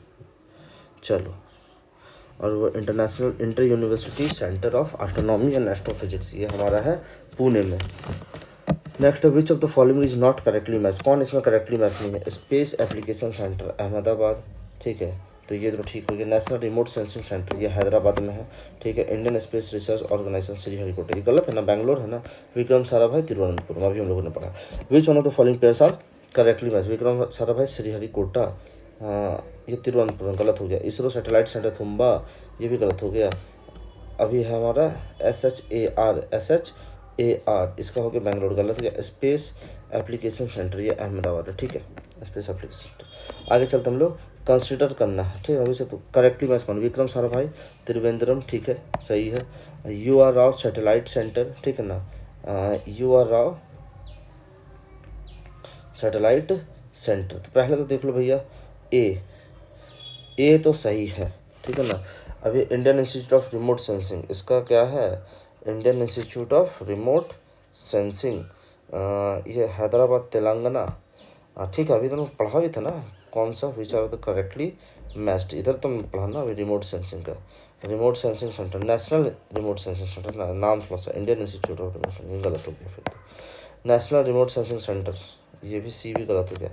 चलो, और वो inter university centre of astronomy and astrophysics, ये हमारा है पुणे में। Next, which of the following is not correctly match, कौन इसमें करेक्टली मैच नहीं है। स्पेस एप्लीकेशन सेंटर अहमदाबाद, ठीक है, तो ये तो ठीक हो गया। नेशनल रिमोट सेंसिंग सेंटर, ये हैदराबाद में है, ठीक है। Indian space research organisation Sriharikota, ये गलत है ना, बैंगलोर है ना। विक्रम साराभाई तिरुवनंतपुरम, अभी हम लोगों ने पढ़ा। Which one of the following pairs are correctly match, Vikram Sarabhai Sriharikota, ये तिरुवनंतपुरम गलत हो गया। इसरो सैटेलाइट सेंटर थुम्बा, ये भी गलत हो गया। अभी है हमारा SHAR, इसका हो गया बैंगलोर, गलत हो गया। स्पेस एप्लीकेशन सेंटर, ये अहमदाबाद है, ठीक है, स्पेस एप्लीकेशन सेंटर। आगे चलते हम लोग कंसिडर करना है, ठीक है। अभी से तो करेक्टली मैच कौन, विक्रम साराभाई त्रिवेंद्रम, ठीक है, सही है। UR राव सैटेलाइट सेंटर, ठीक है ना, UR राव सैटेलाइट सेंटर। तो पहले तो देख लो भैया, ए तो सही है, ठीक है ना। अभी Indian institute of remote sensing, इसका क्या है, Indian institute of remote sensing, ये हैदराबाद तेलंगाना, ठीक है। अभी तो पढ़ा भी था ना, कौन सा which are the correctly matched, इधर तुम पढ़ा ना अभी रिमोट सेंसिंग का, remote sensing centre, national remote sensing centre ना, नाम थोड़ा सा Indian institute of remote sensing, गलत हो गया फिर तो। नेशनल रिमोट सेंसिंग सेंटर, ये भी C भी गलत हो गया,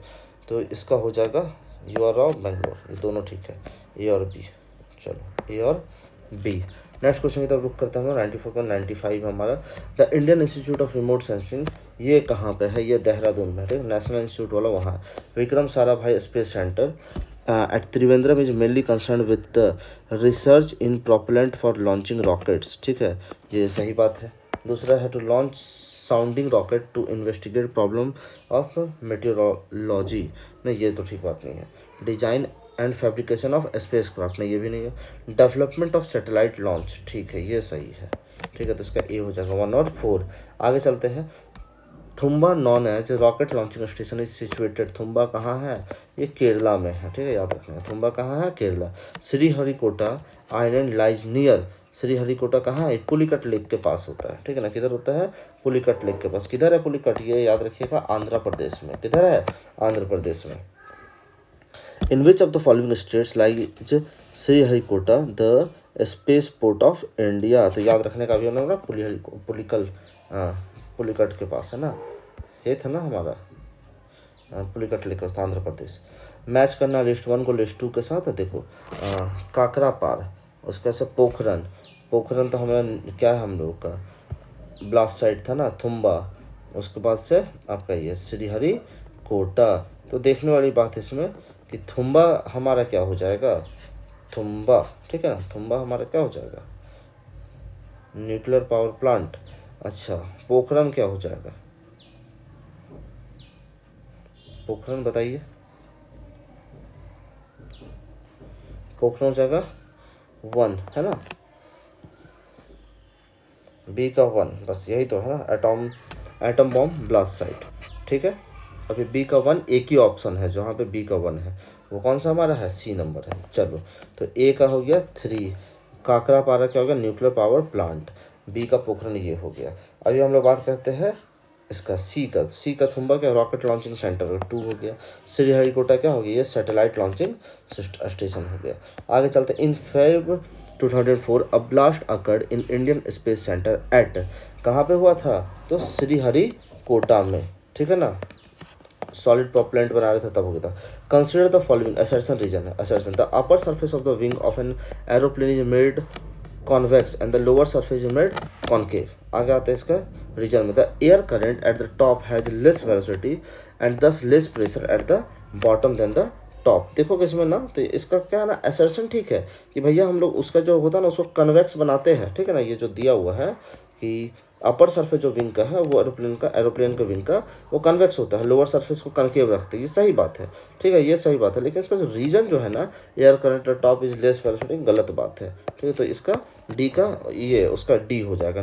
तो इसका हो जाएगा UR ऑफ बेंगलोर, ये दोनों ठीक है, A और B। चलो, A और B। नेक्स्ट क्वेश्चन की तरफ रुक करते हैं हम 94.95 हमारा। The Indian institute of remote sensing, ये कहाँ पे है, ये देहरादून में, ठीक है, नेशनल इंस्टीट्यूट वाला वहाँ। Vikram Sarabhai space centre at Trivandrum is mainly concern with research in propellant for launching rockets, ठीक है, ये सही बात है। दूसरा है to launch sounding rocket to investigate problem of meteorology, नहीं ये तो ठीक बात नहीं है। Design and fabrication of space craft, नहीं ये भी नहीं है। डेवलपमेंट ऑफ सैटेलाइट लॉन्च, ठीक है ये सही है, ठीक है तो इसका ए हो जाएगा 1 और 4। आगे चलते हैं। Thumba known as rocket launching station is situated, Thumba कहाँ है, ये केरला में है, ठीक है याद रखना है। थुम्बा कहाँ है, Kerala. Sriharikota island lies near, Sriharikota कहाँ है, पुलिकट लेक के पास होता है, ठीक है ना। किधर होता है, पुलिकट लेक के पास। किधर है पुलिकट, ये याद रखिएगा आंध्र प्रदेश में। किधर है, आंध्र प्रदेश में। In which of the following states lies Sriharikota the spaceport of India, तो याद रखने का भी हम लोग ना पुलिकल पुलिकट के पास है ना, ये था ना हमारा पुलिकट लेकर आंध्र प्रदेश। मैच करना लिस्ट 1 को लिस्ट 2 के साथ है। देखो काकरा पार, उसका से पोखरन, पोखरन तो हमें क्या है हम लोग का ब्लास्ट साइट था ना, थुम्बा, उसके बाद से आपका ये श्रीहरिकोटा। तो देखने वाली बात है इसमें कि थुम्बा हमारा क्या हो जाएगा, थुम्बा, ठीक है ना, थुम्बा हमारा क्या हो जाएगा, न्यूक्लियर पावर प्लांट। अच्छा पोखरन क्या हो जाएगा, पोखरन बताइए, पोखरन हो जाएगा 1 है ना, बी का 1, बस यही तो है ना, एटम बॉम्ब ब्लास्ट साइट, ठीक है। अभी बी का 1 एक ही ऑप्शन है जहाँ पे बी का 1 है, वो कौन सा हमारा है, सी नंबर है। चलो तो ए का हो गया 3, काकरा पारा क्या हो गया, न्यूक्लियर पावर प्लांट। बी का पोखरन ये हो गया। अभी हम लोग बात करते हैं इसका सी का थुम्बा क्या, रॉकेट लॉन्चिंग सेंटर 2 हो गया। श्रीहरिकोटा क्या हो गया, ये सैटेलाइट लॉन्चिंग स्टेशन हो गया। आगे चलते in Feb 2004 a blast occurred in Indian space centre eight, कहाँ पे हुआ था, तो श्रीहरिकोटा में, ठीक है ना, सॉलिड प्रोपेलेंट बना रहे थे तब हो गया था। Consider the following assertion reason है, assertion the upper surface of the wing of an aeroplane is made convex and the lower surface is made concave. आगे आता है इसका रीजन में, the air current at the top has less velocity and thus less pressure at the bottom than the top. देखो इसमें ना, तो इसका क्या है ना, असर्शन ठीक है कि भैया हम लोग उसका जो होता है ना उसको कन्वेक्स बनाते हैं, ठीक है ना। ये जो दिया हुआ है कि अपर सरफेस जो विंग का है वो एरोप्लेन का विंग का वो कन्वेक्स होता है, लोअर सरफेस को कनकेव रखते हैं, ये सही बात है, ठीक है ये सही बात है। लेकिन इसका जो रीजन जो है ना, air current top is less velocity, गलत बात है, ठीक है। तो इसका डी का ये उसका डी हो जाएगा,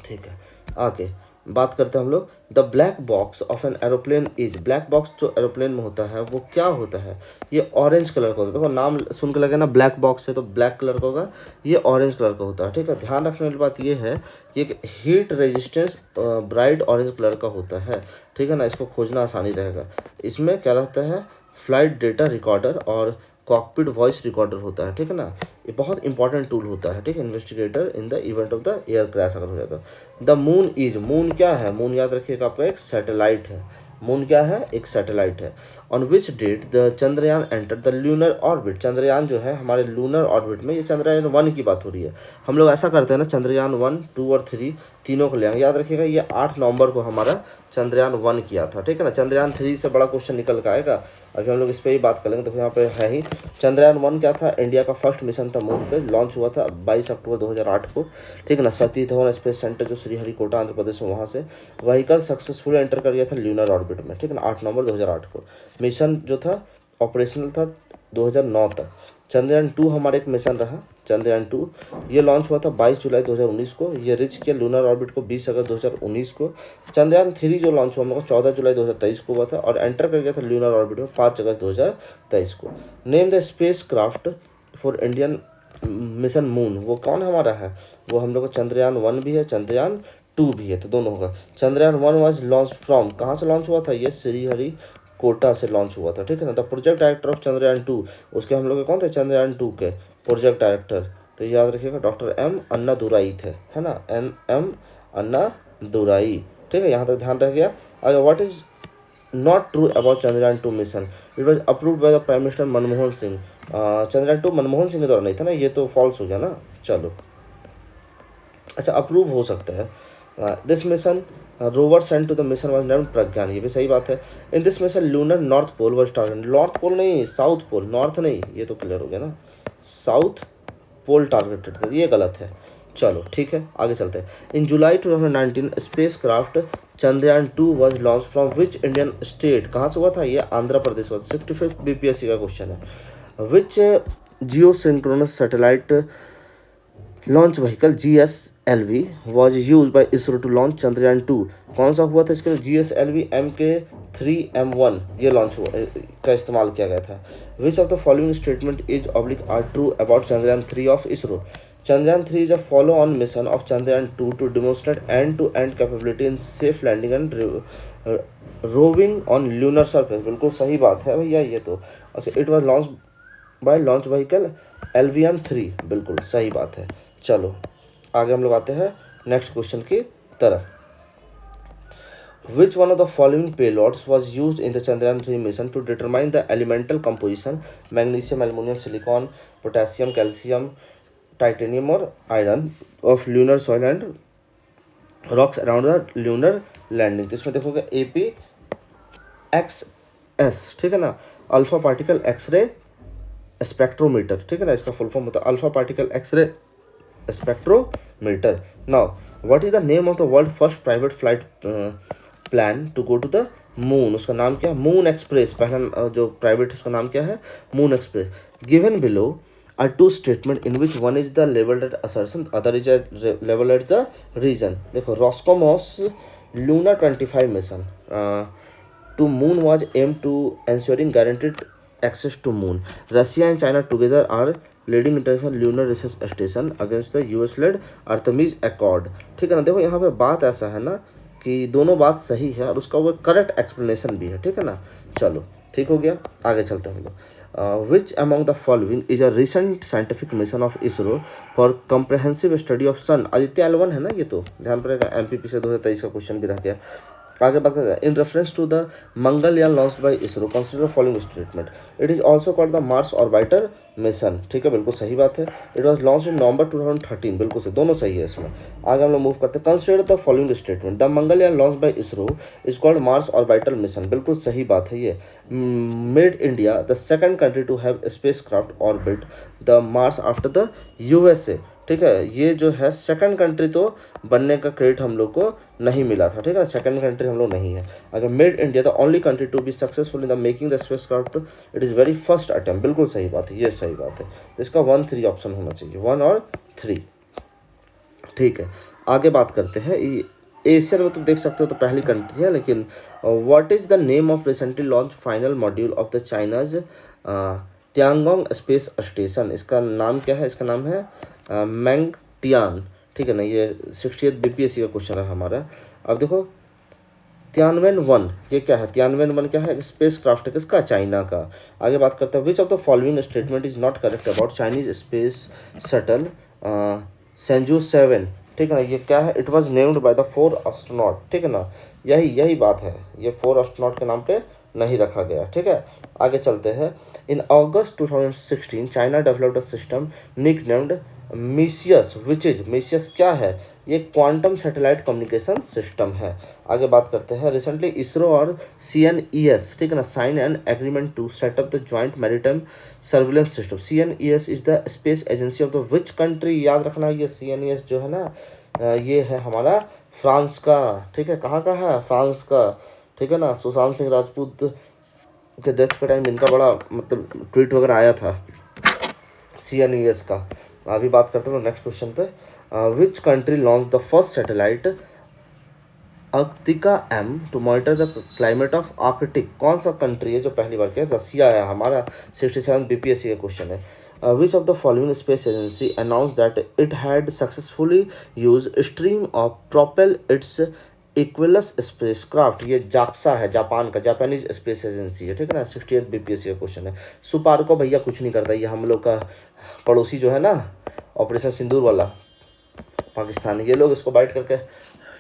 ठीक है। आगे बात करते हैं हम लोग, the black box of an aeroplane is, black box जो एरोप्लेन में होता है वो क्या होता है, ये ऑरेंज कलर का होता है। देखो नाम सुन के लगे ना ब्लैक बॉक्स है तो ब्लैक कलर का होगा, ये ऑरेंज कलर का होता है, ठीक है। ध्यान रखने वाली बात ये है कि एक heat resistance bright orange colour का होता है, ठीक है ना, इसको खोजना आसानी रहेगा। इसमें क्या रहता है, फ्लाइट डेटा रिकॉर्डर और कॉकपिट वॉइस रिकॉर्डर होता है, ठीक है ना। ये बहुत इंपॉर्टेंट टूल होता है, ठीक है, investigator in the event of the air crash अगर हो जाता। द मून इज, मून क्या है, मून याद रखिएगा आपका एक सैटेलाइट है, मून क्या है, एक सैटेलाइट है। On which date the Chandrayaan enter the lunar orbit, Chandrayaan जो है हमारे लूनर ऑर्बिट में, ये चंद्रयान 1 की बात हो रही है। हम लोग ऐसा करते हैं ना, चंद्रयान 1, 2 और 3 तीनों को ले आएंगे। याद रखिएगा ये 8 नवंबर को हमारा चंद्रयान 1 किया था, ठीक है ना। चंद्रयान 3 से बड़ा क्वेश्चन निकल कर आएगा, अभी हम लोग इस पर ही बात करेंगे। तो यहाँ पे है ही, चंद्रयान 1 क्या था, इंडिया का फर्स्ट मिशन था, मून पे लॉन्च हुआ था 22 अक्टूबर 2008 को, ठीक है ना। सतीश धवन स्पेस सेंटर जो श्रीहरिकोटा आंध्र प्रदेश में, वहाँ से व्हीकल सक्सेसफुली एंटर कर गया था ल्यूनर ऑर्बिट में, ठीक है ना, 8 नवंबर 2008 को। मिशन जो था ऑपरेशनल था 2009 तक। चंद्रयान 2 हमारा एक मिशन रहा, चंद्रयान 2 ये लॉन्च हुआ था 22 जुलाई 2019 को, ये रिच किया लूनर ऑर्बिट को 20 अगस्त 2019 को। चंद्रयान 3 जो लॉन्च हुआ हम लोग 14 जुलाई 2023 को हुआ था और एंटर कर गया था लूनर ऑर्बिट में 5 अगस्त 2023 को। Name the space craft for Indian mission moon, वो कौन हमारा है, वो हम लोग का चंद्रयान 1 भी है, चंद्रयान 2 भी है, तो दोनों होगा। चंद्रयान 1 वॉज लॉन्च फ्रॉम, कहाँ से लॉन्च हुआ था, ये श्रीहरिकोटा से लॉन्च हुआ था, ठीक है ना। The project director of Chandrayaan 2, उसके हम लोग कौन थे, चंद्रयान 2 के प्रोजेक्ट डायरेक्टर, तो याद रखिएगा डॉक्टर एम अन्नादुराई थे, है ना, एम अन्नादुराई, ठीक है, यहाँ तक ध्यान रह गया। अगर what is not true about Chandrayaan 2 mission, it was approved by the prime minister Manmohan Singh. Chandrayaan 2 Manmohan Singh के द्वारा नहीं था ना, ये तो फॉल्स हो गया ना। चलो अच्छा, अप्रूव हो सकता है। This mission rover sent to the mission was named Pragyan, ये भी सही बात है। In this mission lunar north pole was targeted, north pole नहीं साउथ पोल, नॉर्थ नहीं, ये तो क्लियर हो गया ना, साउथ पोल टारगेटेड था, ये गलत है। चलो ठीक है, आगे चलते हैं। इन जुलाई 2019 space craft Chandrayaan 2 was launch from which Indian state, कहाँ से हुआ था, ये आंध्र प्रदेश हुआ था। 65 बीपीएससी का क्वेश्चन है। Which geosynchronous satellite launch vehicle GSLV was use by ISRO to launch Chandrayaan 2, कौन सा हुआ था इसके लिए, GSLV MK3M1 ये लॉन्च हुआ का इस्तेमाल किया गया था। Which of the following statement is oblique are true about Chandrayaan 3 of ISRO, Chandrayaan 3 is a follow-on mission of Chandrayaan 2 to demonstrate end-to-end capability in safe landing and roving on lunar surface। बिल्कुल सही बात है भैया ये तो। अच्छा, it was launch by launch vehicle LVM-3, बिल्कुल सही बात है। चलो आगे हम लोग आते हैं नेक्स्ट क्वेश्चन की तरफ। Which one of the following payloads was used in the Chandrayaan 3 mission to determine the elemental composition magnesium, aluminum, silicon, potassium, calcium, titanium और iron of lunar soil and rocks around the lunar landing. तो इसमें देखोगे APXS, ठीक है ना, alpha particle X ray spectrometer, ठीक है ना, इसका फुल फॉर्म होता है alpha particle X ray spectrometer. Now what is the name of the world first private flight plan to go to the moon, उसका नाम क्या है, मून एक्सप्रेस। पहला जो प्राइवेट उसका नाम क्या है, moon express. Given below are two statement in which one is the leveled at assertion, other is leveled at the region। देखो Roscosmos Luna 25 mission to moon was aimed to ensuring guaranteed access to moon। Russia and China together are leading international lunar research station against the US led Artemis Accord, ठीक है ना। देखो यहाँ पे बात ऐसा है ना कि दोनों बात सही है और उसका वो करेक्ट एक्सप्लेनेशन भी है, ठीक है ना। चलो ठीक हो गया, आगे चलते हैं हम लोग। Which among the following is a recent scientific mission of ISRO for comprehensive study of sun, Aditya L1 है ना ये तो, ध्यान पड़ेगा, MPP से 2023 का क्वेश्चन भी रह गया। आगे बात करते हैं। In reference to the Mangalyaan launched by ISRO consider following statement, it is also called the Mars orbiter mission, ठीक है, बिल्कुल सही बात है। It was launch in November 2013, बिल्कुल सही, दोनों सही है इसमें। आगे हम लोग मूव करते हैं। Consider the following statement, the Mangalyaan launch by ISRO is called Mars orbital mission, बिल्कुल सही बात है ये। Made India the second country to have space craft orbit the Mars after the USA, ठीक है। ये जो है सेकंड कंट्री तो बनने का क्रेडिट हम लोग को नहीं मिला था, ठीक है, सेकंड कंट्री हम लोग नहीं है। अगर made India the only country to be successful in the making the space craft, it is very first attempt, बिल्कुल सही बात है, ये सही बात है। तो इसका 1, 3 ऑप्शन होना चाहिए, 1 और 3, ठीक है। आगे बात करते हैं। एशिया में तुम देख सकते हो तो पहली कंट्री है, लेकिन what is the name of recently launch final module of the China's Tiangong space station, इसका नाम क्या है, इसका नाम है मैंगटियान, ठीक है ना। ये 68 BPSC का क्वेश्चन है हमारा। अब देखो Tianwen-1 ये क्या है, Tianwen-1 क्या है, स्पेस क्राफ्ट है किसका, चाइना का। आगे बात करते हैं। विच of the following statement is not correct about Chinese space shuttle Shenzhou-7, ठीक है ना, ये क्या है, it was named by the 4 astronaut, ठीक है ना, यही बात है, ये 4 एस्ट्रोनॉट के नाम पे नहीं रखा गया, ठीक है। आगे चलते हैं। In August 2016 China developed a system nicknamed Micius, which is Micius क्या है, ये क्वांटम सैटेलाइट कम्युनिकेशन सिस्टम है। आगे बात करते हैं। रिसेंटली इसरो और CNES, ठीक है ना, sign an agreement to set up the joint maritime surveillance system. CNES is the space agency of the which country, याद रखना ये CNES जो है ना ये है हमारा फ्रांस का, ठीक है, कहाँ का है, फ्रांस का, ठीक है ना। सुशांत सिंह राजपूत के डेथ के टाइम इनका बड़ा मतलब ट्वीट वगैरह आया था CNES का। अभी बात करते हैं नेक्स्ट क्वेश्चन पे। Which country launch the first satellite Arktika M to monitor the climate of Arctic, कौन सा कंट्री है जो पहली बार किया, रसिया है हमारा। 67 BPSC का क्वेश्चन है। Which of the following space agency announce that it had successfully use stream of propel its Equuleus spacecraft, ये जाक्सा है, जापान का, जापानीज स्पेस एजेंसी है, ठीक है ना। 68 BPSC का क्वेश्चन है। सुपार्को भैया कुछ नहीं करता, ये हम लोग का पड़ोसी जो है ना, ऑपरेशन सिंदूर वाला पाकिस्तान, ये लोग इसको बाइट करके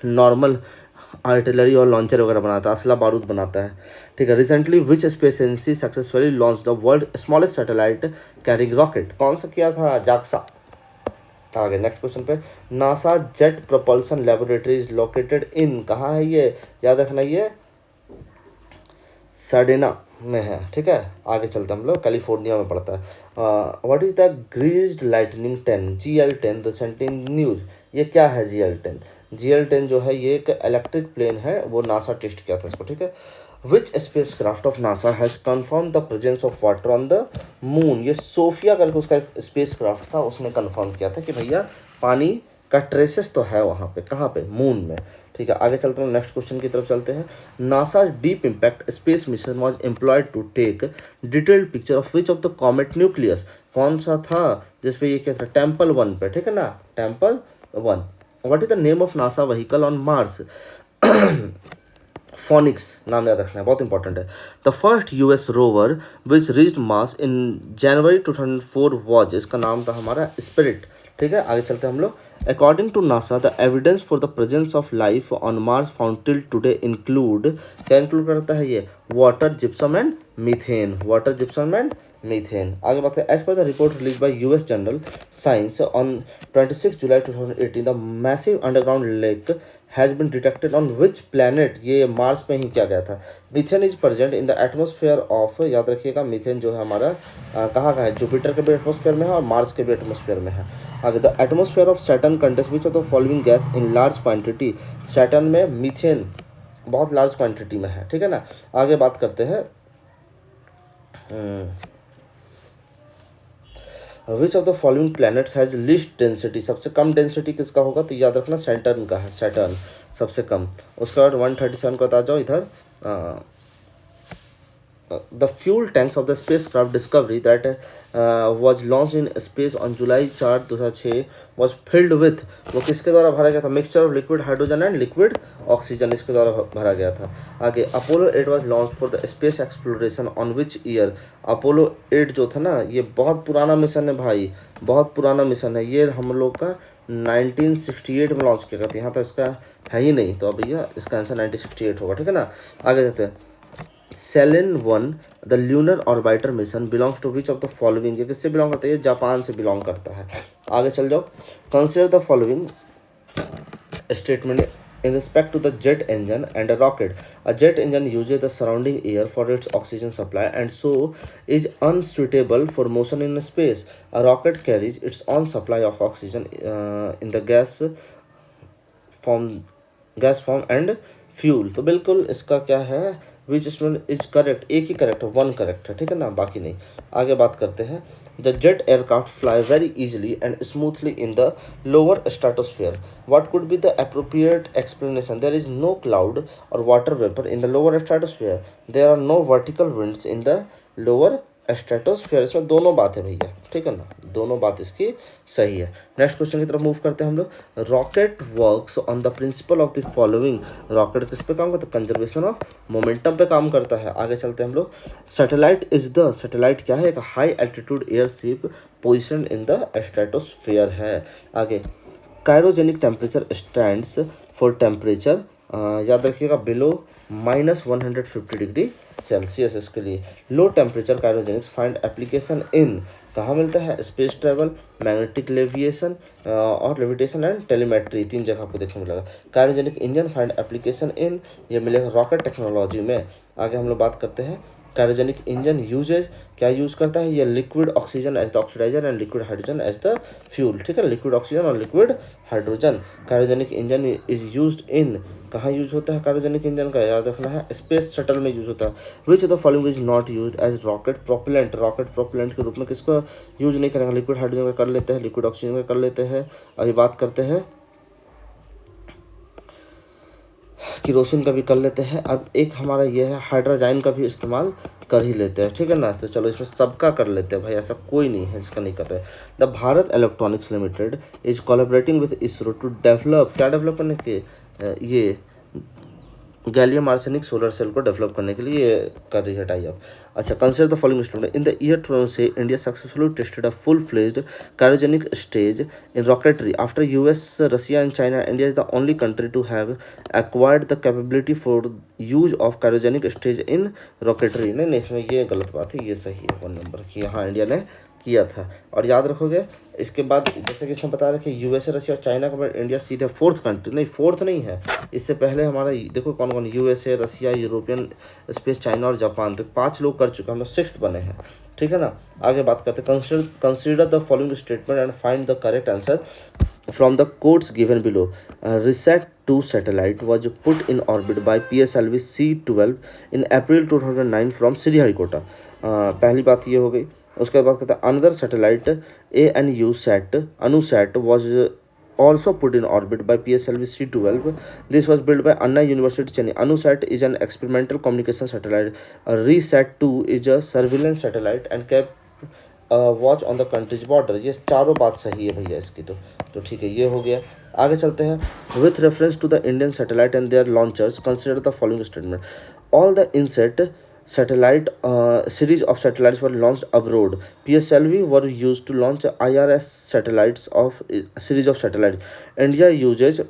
नॉर्मल आर्टिलरी और लॉन्चर वगैरह बनाता है, असला बारूद बनाता है, ठीक है। Recently which space agency successfully launch the world smallest satellite carrying rocket, कौन सा किया था, जाक्सा। आगे नेक्स्ट क्वेश्चन पे। NASA jet propulsion laboratory is located in, कहाँ है ये, याद रखना ये सार्डिना में है, ठीक है। आगे चलते हम लोग, कैलिफोर्निया में पड़ता है। What is the greased lightning 10 GL10 recently in news. ये क्या है GL10? GL10 जो है ये एक इलेक्ट्रिक प्लेन है, वो नासा टेस्ट किया था इसको, ठीक है। Which space craft of NASA has confirm the presence of water on the moon. ये सोफिया करके उसका स्पेस क्राफ्ट था, उसने कन्फर्म किया था कि भैया पानी का ट्रेसेस तो है वहाँ पे, कहाँ पे, मून में, ठीक है। आगे चलते हैं, नेक्स्ट क्वेश्चन की तरफ चलते हैं। NASA deep impact space mission was employed to take detailed picture of which of the comet nucleus. कौन सा था जिसपे ये क्या था, टेम्पल 1 पे, ठीक है ना, temple 1। What is the name of NASA vehicle on Mars. Phoenix नाम याद रखना है, बहुत इंपॉर्टेंट है। The first US rover which reached Mars in January 2004 was, इसका नाम था हमारा स्पिरिट, ठीक है। आगे चलते हैं हम लोग। According to NASA the evidence for the presence of life on Mars found till today include, क्या इंक्लूड करता है ये, water, gypsum and methane, water, gypsum and methane. आगे बात करें, as per the report release by US journal science on 26 July 2018 the massive underground lake has been detected on which planet. ये Mars में ही किया गया था। Methane is present in the atmosphere of, याद रखिएगा मीथेन जो है हमारा कहाँ का है, जुपिटर के भी एटमोस्फेयर में है और मार्स के भी एटमोस्फेयर में है। आगे, the atmosphere of Saturn contest which of the following gas in large quantity. Saturn में मीथेन बहुत लार्ज क्वांटिटी में है, ठीक है ना। आगे बात करते हैं, विच of the following planets has list density. सबसे कम डेंसिटी किसका होगा, तो याद रखना सैटर्न का है, सैटर्न सबसे कम। उसके बाद 137 को बता जाओ इधर। The fuel tanks of the spacecraft Discovery that was launched in space on July 4, 2006 was filled with, वो किसके द्वारा भरा गया था, mixture of liquid hydrogen and liquid oxygen, इसके द्वारा भरा गया था। आगे, Apollo 8 was launched for the space exploration on which year। Apollo 8 जो था ना, ये बहुत पुराना मिशन है भाई, बहुत पुराना मिशन है। ये हम लोग का 1968 में लॉन्च किया गया था, यहाँ तो इसका है ही नहीं, तो भैया इसका आंसर 1968 होगा, ठीक है ना। आगे जाते हैं, Selene 1 the lunar orbiter mission belongs to which of the following. ये किससे बिलोंग करता है, ये जापान से बिलोंग करता है। आगे चल जाओ, consider the following statement in respect to the jet engine and a rocket. A jet engine uses the surrounding air for its oxygen supply and so is unsuitable for motion in space. A rocket carries its own supply of oxygen in the gas form and fuel. तो बिल्कुल इसका क्या है, which statement is correct, एक ही correct है, one correct है, ठीक है ना, बाकी नहीं। आगे बात करते हैं, the jet aircraft fly very easily and smoothly in the lower stratosphere. What could be the appropriate explanation. There is no cloud और water vapour in the lower stratosphere. There are no vertical winds in the lower stratosphere. इसमें दोनों बात है भैया, ठीक है ना, दोनों बात इसकी सही है। नेक्स्ट क्वेश्चन की तरफ मूव करते हैं हम लोग। Rocket works on the principle of the following. Rocket किस पे काम करता है, कंजर्वेशन ऑफ मोमेंटम पे काम करता है। आगे चलते हैं हम लोग, सैटेलाइट इज द, सैटेलाइट क्या है, एक high altitude airship position in the stratosphere है। आगे, cryogenic temperature stands for temperature, याद रखिएगा बिलो -150 डिग्री सेल्सियस। इसके लिए low temperature cryogenics find application in, कहाँ मिलता है, स्पेस ट्रैवल, मैग्नेटिक लेविएशन और लेविटेशन एंड टेलीमेट्री, तीन जगह आपको देखने मिलेगा। Cryogenic engine find application in, ये मिलेगा रॉकेट टेक्नोलॉजी में। आगे हम लोग बात करते हैं, क्रायोजेनिक इंजन यूजेज क्या यूज करता है, ये liquid oxygen as the oxidizer and liquid hydrogen as the fuel, ठीक है, लिक्विड ऑक्सीजन और liquid hydrogen. Cryogenic engine is used in, कहाँ यूज होता है क्रायोजेनिक इंजन का, याद रखना है, स्पेस शटल में यूज होता है। Which of the following is not used as rocket propellant. Rocket propellant के रूप में किसको यूज नहीं करेंगे, लिक्विड हाइड्रोजन का कर लेते हैं, लिक्विड ऑक्सीजन का कर लेते हैं। अभी बात करते हैं किरोसिन का भी कर लेते हैं। अब एक हमारा ये है हाइड्रोजाइन का भी इस्तेमाल कर ही लेते हैं, ठीक है ना। तो चलो इसमें सबका कर लेते हैं भाई, ऐसा कोई नहीं है जिसका नहीं कर रहे। The Bharat Electronics Limited is collaborating with ISRO to develop, क्या डेवलप करने के, ये गैलियम आर्सेनिक सोलर सेल को डेवलप करने के लिए कर रही है टाई अप। अच्छा, consider the following statement. In the year 2000 India successfully tested a full fledged cryogenic stage in rocketry after US, Russia and China. India is the only country to have acquired the capability for use of cryogenic stage in rocketry. नहीं नहीं, इसमें ये गलत बात है, ये सही है 1 नंबर की, हाँ इंडिया ने किया था। और याद रखोगे इसके बाद जैसे कि इसमें बता रहे कि यूएसए, रशिया और चाइना के बाद इंडिया सीधे फोर्थ कंट्री, नहीं फोर्थ नहीं है, इससे पहले हमारा देखो कौन कौन, USA, Russia, European space, China और जापान, तो 5 लोग कर चुके हैं, हम लोग 6th बने हैं। ठीक है ना। आगे बात करते हैं, consider the following statement and find the correct answer from the quotes given below. RISAT-2 satellite was put in orbit by PSLV C-12 in April 2009 from Sriharikota. पहली बात ये हो गई। उसके बाद कहता है another satellite ANUSAT was also put in orbit by PSLV C-12. This was built by Anna University Chennai. ANUSAT is an experimental communication satellite. RISAT-2 is a surveillance satellite and kept watch on the countries border. ये चारों बात सही है भैया इसकी, तो ठीक है, ये हो गया। आगे चलते हैं, with reference to the Indian satellite and their launchers consider the following statement. All the INSAT satellite series of satellites were launched abroad. PSLV were used to launch IRS satellites of series of satellites. India uses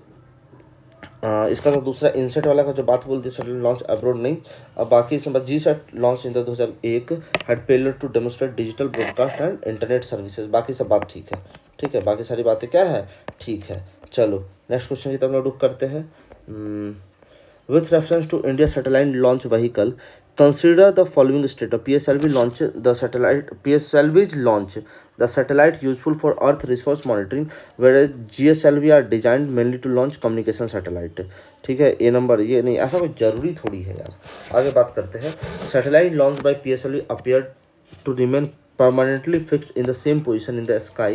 इसका तो दूसरा इनसेट वाला का जो बात बोलती है satellite launch abroad नहीं। अब बाकी इसमें बस GSAT launch in the 2001 had payload to demonstrate digital broadcast and internet services. बाकी सब बात ठीक है, ठीक है, बाकी सारी बातें क्या है, ठीक है। चलो नेक्स्ट क्वेश्चन की तरफ हम रुक करते हैं। With reference to India satellite launch vehicle, consider the following statement. PSLV launch the satellite. PSLV's launch the satellite useful for Earth resource monitoring, whereas GSLV are designed mainly to launch communication satellite. ठीक है, ए number ये नहीं, ऐसा कोई जरूरी थोड़ी है यार। आगे बात करते हैं, satellite launch by PSLV appeared to remain permanently fixed in the same position in the sky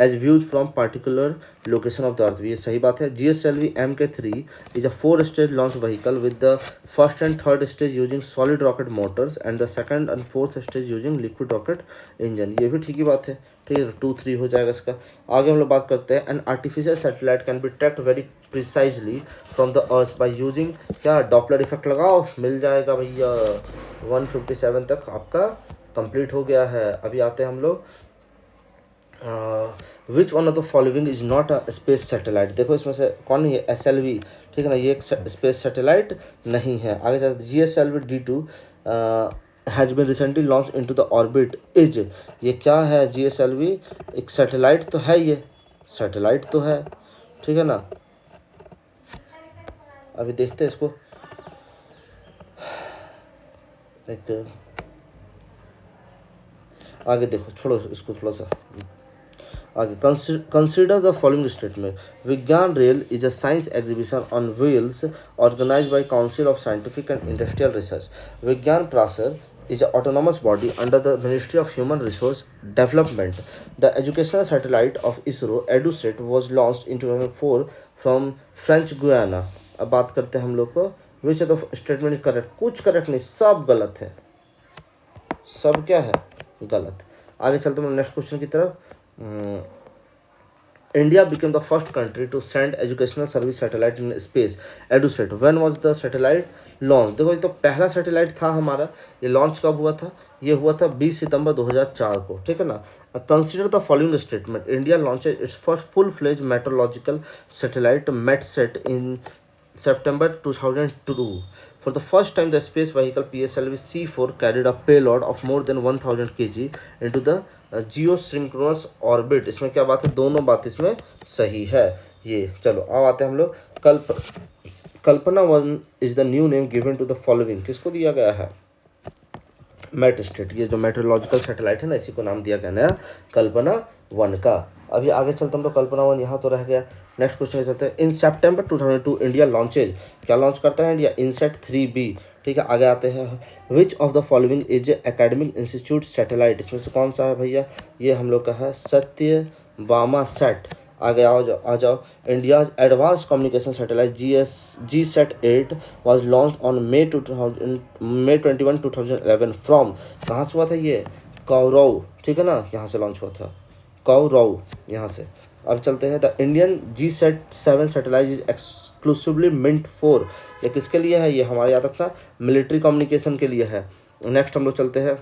as views from particular location of the earth. ये सही बात है। GSLV MK3 is a 4-stage launch vehicle with the first and third stage using solid rocket motors and the second and fourth stage using liquid rocket engine. ये भी ठीक ही बात है, ठीक है, 2-3 हो जाएगा इसका। आगे हम लोग बात करते हैं, an artificial satellite can be tracked very precisely from the earth by using क्या, डॉपलर इफेक्ट लगाओ, मिल जाएगा भैया। 157 तक आपका कंप्लीट हो गया है। अभी आते हैं हम लोग, विच one of the following is not a space satellite. देखो इसमें से कौन नहीं है, SLV, ठीक है ना, ये एक स्पेस सैटेलाइट नहीं है। आगे जाते GSLV D2 has been recently launch into the orbit is, ये क्या है, GSLV एक सैटेलाइट तो है, ये सैटेलाइट तो है, ठीक है ना। अभी देखते हैं इसको, एक आगे देखो, छोड़ो इसको थोड़ा सा आगे। Consider the following statement. Vigyan rail is a science exhibition on wheels organised by council of scientific and industrial research. Vigyan Prasar is an autonomous body under the Ministry of Human Resource Development. The educational satellite of ISRO, EduSat, was launched in 2004 from French Guiana. अब बात करते हैं हम लोग को, विच of the statement is correct. कुछ correct नहीं, सब गलत है, सब क्या है, गलत। आगे चलते हैं नेक्स्ट क्वेश्चन की तरफ। India became the first country to send educational service satellite in space, EduSat. When was the satellite launch. देखो ये तो पहला सैटेलाइट था हमारा, ये लॉन्च कब हुआ था, ये हुआ था 20 सितंबर 2004 को, ठीक है ना। Consider the following statement. India launches its first full fledge metrological satellite METSAT in September 2002. For the first time, the space vehicle PSLV C4 carried a payload of more than 1000 kg into the geosynchronous orbit. इसमें क्या बात है, दोनों बात इसमें सही है। ये चलो अब आते हैं हम लोग, Kalpana 1 is the new name given to the following. किसको दिया गया है, METSAT, ये जो मेट्रोलॉजिकल सैटेलाइट है ना, इसी को नाम दिया गया नया कल्पना 1 का। अभी आगे चलते हम लोग, कल्पना 1 यहाँ तो रह गया। नेक्स्ट क्वेश्चन चलते हैं, इन सितंबर 2002 इंडिया लॉन्चेज, क्या लॉन्च करता है इंडिया, INSAT 3B, ठीक है। आगे आते हैं, विच of the following is academic institute satellite. इसमें से कौन सा है भैया, ये हम लोग का है सत्यभामा सेट। आगे आ जाओ, India advance communication satellite GSAT-8 was launch on May 21, 2011 from, कहाँ से हुआ था ये, कौरव, ठीक है ना, यहाँ से लॉन्च हुआ था, कौरव यहाँ से। अब चलते हैं, the Indian GSAT-7 satellite is exclusively mint for, ये किसके लिए है, ये हमारे याद रखना मिलिट्री कम्युनिकेशन के लिए है। नेक्स्ट हम लोग चलते हैं,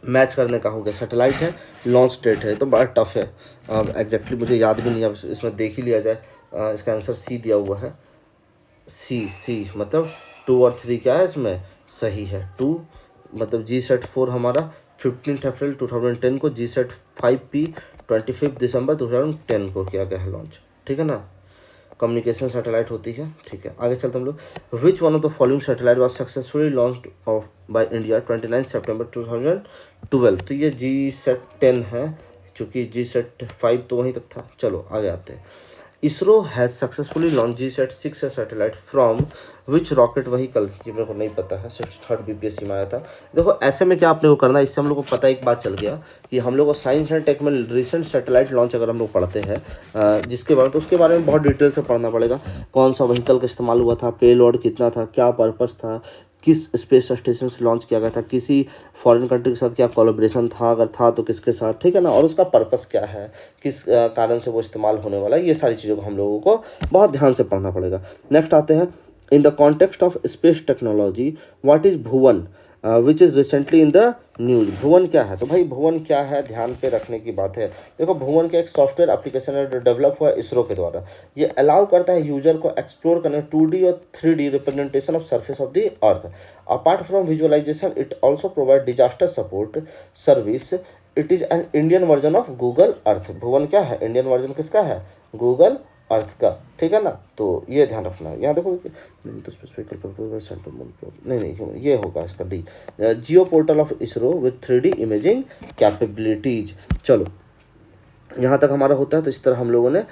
मैच करने का हो गया, सैटेलाइट है, लॉन्च डेट है, तो बड़ा टफ है, एग्जैक्टली मुझे याद भी नहीं है, अब इसमें देख ही लिया जाए। इसका आंसर सी दिया हुआ है, सी मतलब 2 और 3 क्या है इसमें सही है, 2 मतलब GSAT-4 हमारा 15 अप्रैल 2010 को, GSAT 5P 25 दिसंबर 2010 को किया गया है लॉन्च, ठीक है ना। कम्युनिकेशन सैटेलाइट होती है, ठीक है। आगे चलते हम लोग। विच one of the following satellite was successfully launched of by India 29 सितंबर 2012। तो ये GSAT 10 है, चूँकि GSAT 5 तो वहीं तक था। चलो आगे आते हैं। ISRO has successfully launch GSAT 6 satellite from which rocket vehicle. ये मेरे को नहीं पता है, 63rd BPSC में आया था। देखो ऐसे में क्या आपने को करना है, इससे हम लोग को पता एक बात चल गया कि हम लोग को साइंस एंड टेक में रिसेंट सैटेलाइट लॉन्च अगर हम लोग पढ़ते हैं जिसके बारे में, तो उसके बारे में बहुत डिटेल से पढ़ना पड़ेगा। कौन सा व्हीकल का इस्तेमाल हुआ था, पेलोड कितना था, क्या पर्पस था, किस स्पेस स्टेशन से लॉन्च किया गया था, किसी फॉरेन कंट्री के साथ क्या कोलैबोरेशन था, अगर था तो किसके साथ, ठीक है ना, और उसका पर्पस क्या है, किस कारण से वो इस्तेमाल होने वाला है, ये सारी चीज़ों को हम लोगों को बहुत ध्यान से पढ़ना पड़ेगा। नेक्स्ट आते हैं। In the context of space technology what is Bhuvan which is recently in the news. Bhuvan क्या है, तो भाई भुवन क्या है, ध्यान पे रखने की बात है। देखो भुवन का एक सॉफ्टवेयर एप्लीकेशन है, डेवलप हुआ इसरो के द्वारा। ये अलाउ करता है यूजर को एक्सप्लोर करने 2D और 3D representation of surface of the earth. Apart from visualisation it also provide disaster support service. It is an Indian version of Google Earth. Bhuvan क्या है, इंडियन वर्जन किसका है, गूगल अर्थ का, ठीक है ना। तो ये ध्यान रखना है। यहाँ देखो तो नहीं, ये होगा इसका D, Jio portal of ISRO with 3D imaging capabilities. चलो यहाँ तक हमारा होता है। तो इस तरह हम लोगों ने